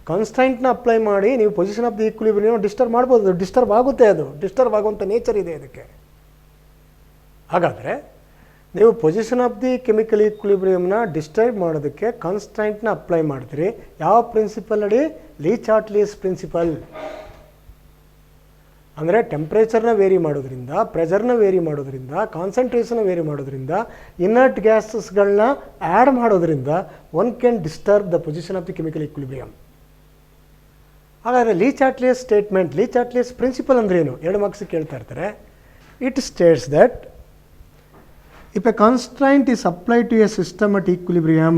ಕಾನ್ಸ್ಟ್ರೈಂಟ್ನ ಅಪ್ಲೈ ಮಾಡಿ ನೀವು position of the equilibrium disturb ಮಾಡ್ಬೋದು. ಡಿಸ್ಟರ್ಬ್ ಆಗುತ್ತೆ, ಅದು ಡಿಸ್ಟರ್ಬ್ ಆಗುವಂಥ ನೇಚರ್ ಇದೆ ಅದಕ್ಕೆ. ಹಾಗಾದರೆ ನೀವು ಪೊಸಿಷನ್ ಆಫ್ ದಿ ಕೆಮಿಕಲ್ ಈಕ್ವಿಲಿಬ್ರಿಯಮ್ನ ಡಿಸ್ಟರ್ಬ್ ಮಾಡೋದಕ್ಕೆ ಕಾನ್ಸ್ಟ್ರೈಂಟ್ನ ಅಪ್ಲೈ ಮಾಡ್ತೀರಿ. ಯಾವ ಪ್ರಿನ್ಸಿಪಲ್ ಅಡಿ? ಲೀ ಚಾಟ್ಲಿಯಸ್ ಪ್ರಿನ್ಸಿಪಲ್. ಅಂದರೆ ಟೆಂಪ್ರೇಚರ್ನ ವೇರಿ ಮಾಡೋದ್ರಿಂದ, ಪ್ರೆಷರ್ನ ವೇರಿ ಮಾಡೋದ್ರಿಂದ, ಕಾನ್ಸಂಟ್ರೇಷನ್ನ ವೇರಿ ಮಾಡೋದ್ರಿಂದ, ಇನ್ನರ್ಟ್ ಗ್ಯಾಸಸ್ಗಳನ್ನ ಆ್ಯಡ್ ಮಾಡೋದ್ರಿಂದ one can disturb the position of the chemical equilibrium. ಹಾಗಾದರೆ ಲೀ ಚಾಟ್ಲಿಯಸ್ ಸ್ಟೇಟ್ಮೆಂಟ್, ಲೀ ಚಾಟ್ಲಿಯಸ್ ಪ್ರಿನ್ಸಿಪಲ್ ಅಂದರೆ ಏನು? 2 ಮಾರ್ಕ್ಸ್ ಕೇಳ್ತಾ ಇರ್ತಾರೆ. It States that if a constraint is applied to a system at equilibrium,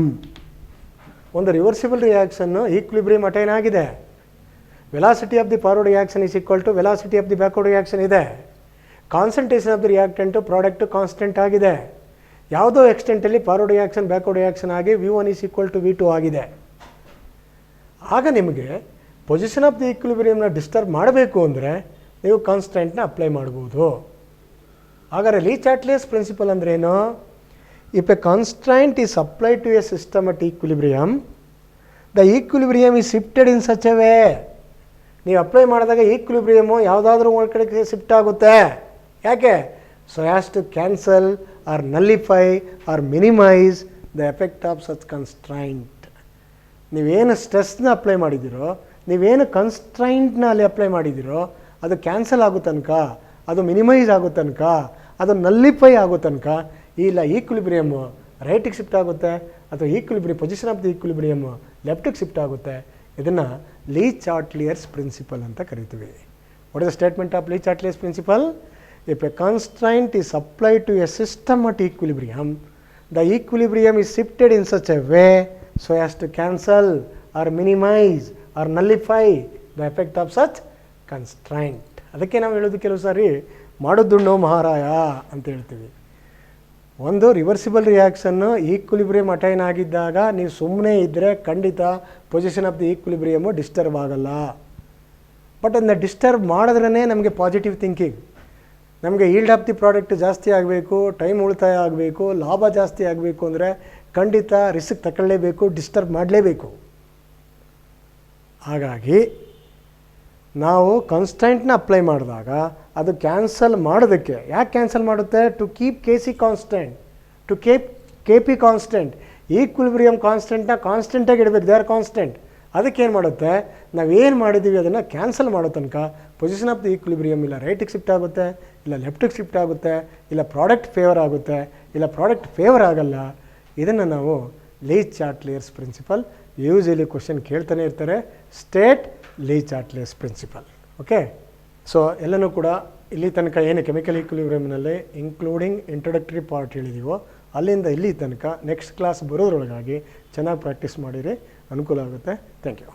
ಒಂದು reversible reaction equilibrium attain ಆಗಿದೆ. Velocity of the forward reaction is equal to velocity of the backward reaction ಇದೆ. Concentration of the reactant product constant ಆಗಿದೆ. ಯಾವುದೋ ಎಕ್ಸ್ಟೆಂಟಲ್ಲಿ forward reaction backward reaction ಆಗಿ V1 is equal to V2 ಆಗಿದೆ. ಆಗ ನಿಮಗೆ position of the ಈಕ್ವಿಲಿಬ್ರಿಯಮ್ನ disturb ಮಾಡಬೇಕು ಅಂದರೆ ನೀವು ಕಾನ್ಸ್ಟೆಂಟ್ನ ಅಪ್ಲೈ ಮಾಡ್ಬೋದು. ಹಾಗಾದರೆ ಲೀ ಚಾಟ್ಲಿಯಸ್ ಪ್ರಿನ್ಸಿಪಲ್ ಅಂದ್ರೇನು? If a constraint is applied to a system at equilibrium, the equilibrium is shifted in such a way. ನೀವು ಅಪ್ಲೈ ಮಾಡಿದಾಗ ಈಕ್ವಿಲಿಬ್ರಿಯಮು ಯಾವುದಾದ್ರೂ ಒಂದು ಕಡೆಗೆ ಶಿಫ್ಟ್ ಆಗುತ್ತೆ. ಯಾಕೆ? So has to cancel or nullify or minimise the effect of such constraint. ನೀವೇನು ಸ್ಟ್ರೆಸ್ನ apply ಮಾಡಿದ್ದೀರೋ, ನೀವೇನು ಕನ್ಸ್ಟ್ರೈಂಟ್ನ ಅಲ್ಲಿ ಅಪ್ಲೈ ಮಾಡಿದ್ದೀರೋ, ಅದು ಕ್ಯಾನ್ಸಲ್ ಆಗೋ ತನಕ, ಅದು ಮಿನಿಮೈಸ್ ಆಗೋ ತನಕ, ಅದು ನಲ್ಲಿಫೈ ಆಗೋ ತನಕ ಇಲ್ಲ ಈಕ್ವಿಲಿಬ್ರಿಯಮ್ ರೈಟಿಗೆ ಶಿಫ್ಟ್ ಆಗುತ್ತೆ ಅಥವಾ equilibrium position of the equilibrium ಲೆಫ್ಟಿಗೆ ಶಿಫ್ಟ್ ಆಗುತ್ತೆ. ಇದನ್ನು ಲೀ ಚಾಟ್ಲಿಯರ್ಸ್ ಪ್ರಿನ್ಸಿಪಲ್ ಅಂತ ಕರಿತೀವಿ. What is the statement of Le Chatelier's principle? If a constant is applied to a system at equilibrium, the equilibrium is shifted in such a way so as to cancel or minimize or nullify the effect of such constraint. ಅದಕ್ಕೆ ನಾವು ಹೇಳೋದು ಕೆಲವು ಸಾರಿ ಮಾಡೋದುಣ್ಣೋ ಮಹಾರಾಯ ಅಂತ ಹೇಳ್ತೀವಿ. ಒಂದು reversible reaction equilibrium attain ಆಗಿದ್ದಾಗ ನೀವು ಸುಮ್ಮನೆ ಇದ್ದರೆ ಖಂಡಿತ ಪೊಸಿಷನ್ ಆಫ್ ದಿ ಈಕ್ವಿಲಿಬ್ರಿಯಮ್ಮು ಡಿಸ್ಟರ್ಬ್ ಆಗಲ್ಲ. ಬಟ್ ಅದನ್ನ ಡಿಸ್ಟರ್ಬ್ ಮಾಡಿದ್ರೇ ನಮಗೆ ಪಾಸಿಟಿವ್ ಥಿಂಕಿಂಗ್, ನಮಗೆ ಈಲ್ಡ್ ಆಫ್ ದಿ ಪ್ರಾಡಕ್ಟ್ ಜಾಸ್ತಿ ಆಗಬೇಕು, ಟೈಮ್ ಉಳಿತಾಯ ಆಗಬೇಕು, ಲಾಭ ಜಾಸ್ತಿ ಆಗಬೇಕು ಅಂದರೆ ಖಂಡಿತ ರಿಸ್ಕ್ ತಗೊಳ್ಳೇಬೇಕು, ಡಿಸ್ಟರ್ಬ್ ಮಾಡಲೇಬೇಕು. ಹಾಗಾಗಿ ನಾವು ಕಾನ್ಸ್ಟೆಂಟ್ನ ಅಪ್ಲೈ ಮಾಡಿದಾಗ ಅದು ಕ್ಯಾನ್ಸಲ್ ಮಾಡೋದಕ್ಕೆ, ಯಾಕೆ ಕ್ಯಾನ್ಸಲ್ ಮಾಡುತ್ತೆ? To keep K C constant, to K P constant. Equilibrium ಕಾನ್ಸ್ಟೆಂಟ್ನ ಕಾನ್ಸ್ಟೆಂಟಾಗಿ ಇಡಬೇಕು, ದೇ ಆರ್ ಕಾನ್ಸ್ಟೆಂಟ್. ಅದಕ್ಕೇನು ಮಾಡುತ್ತೆ, ನಾವೇನು ಮಾಡಿದ್ದೀವಿ ಅದನ್ನು ಕ್ಯಾನ್ಸಲ್ ಮಾಡೋ ತನಕ ಪೊಸಿಷನ್ ಆಫ್ ದಿ ಈಕ್ವಿಲಿಬ್ರಿಯಮ್ ಇಲ್ಲ ರೈಟಿಗೆ ಶಿಫ್ಟ್ ಆಗುತ್ತೆ, ಇಲ್ಲ ಲೆಫ್ಟಿಗೆ ಶಿಫ್ಟ್ ಆಗುತ್ತೆ, ಇಲ್ಲ ಪ್ರಾಡಕ್ಟ್ ಫೇವರ್ ಆಗುತ್ತೆ, ಇಲ್ಲ ಪ್ರಾಡಕ್ಟ್ ಫೇವರ್ ಆಗಲ್ಲ. ಇದನ್ನು ನಾವು ಲೀ ಚಾಟ್ಲಿಯರ್ಸ್ ಪ್ರಿನ್ಸಿಪಲ್, ಯೂಶಲಿ ಕ್ವಶನ್ ಕೇಳ್ತಾನೆ ಇರ್ತಾರೆ, ಸ್ಟೇಟ್ ಲೀ ಚಾಟ್ಲಿಯರ್ಸ್ ಪ್ರಿನ್ಸಿಪಲ್. ಓಕೆ, ಸೊ ಎಲ್ಲನೂ ಕೂಡ ಇಲ್ಲಿ ತನಕ ಏನು ಕೆಮಿಕಲ್ ಈಕ್ವಿಲಿಬ್ರಿಯಮ್ನಲ್ಲಿ ಇನ್ಕ್ಲೂಡಿಂಗ್ ಇಂಟ್ರೊಡಕ್ಟರಿ ಪಾರ್ಟ್ ಹೇಳಿದೀವೋ ಅಲ್ಲಿಂದ ಇಲ್ಲಿ ತನಕ ನೆಕ್ಸ್ಟ್ ಕ್ಲಾಸ್ ಬರೋದ್ರೊಳಗಾಗಿ ಚೆನ್ನಾಗಿ ಪ್ರಾಕ್ಟೀಸ್ ಮಾಡಿರಿ, ಅನುಕೂಲ ಆಗುತ್ತೆ. Thank you.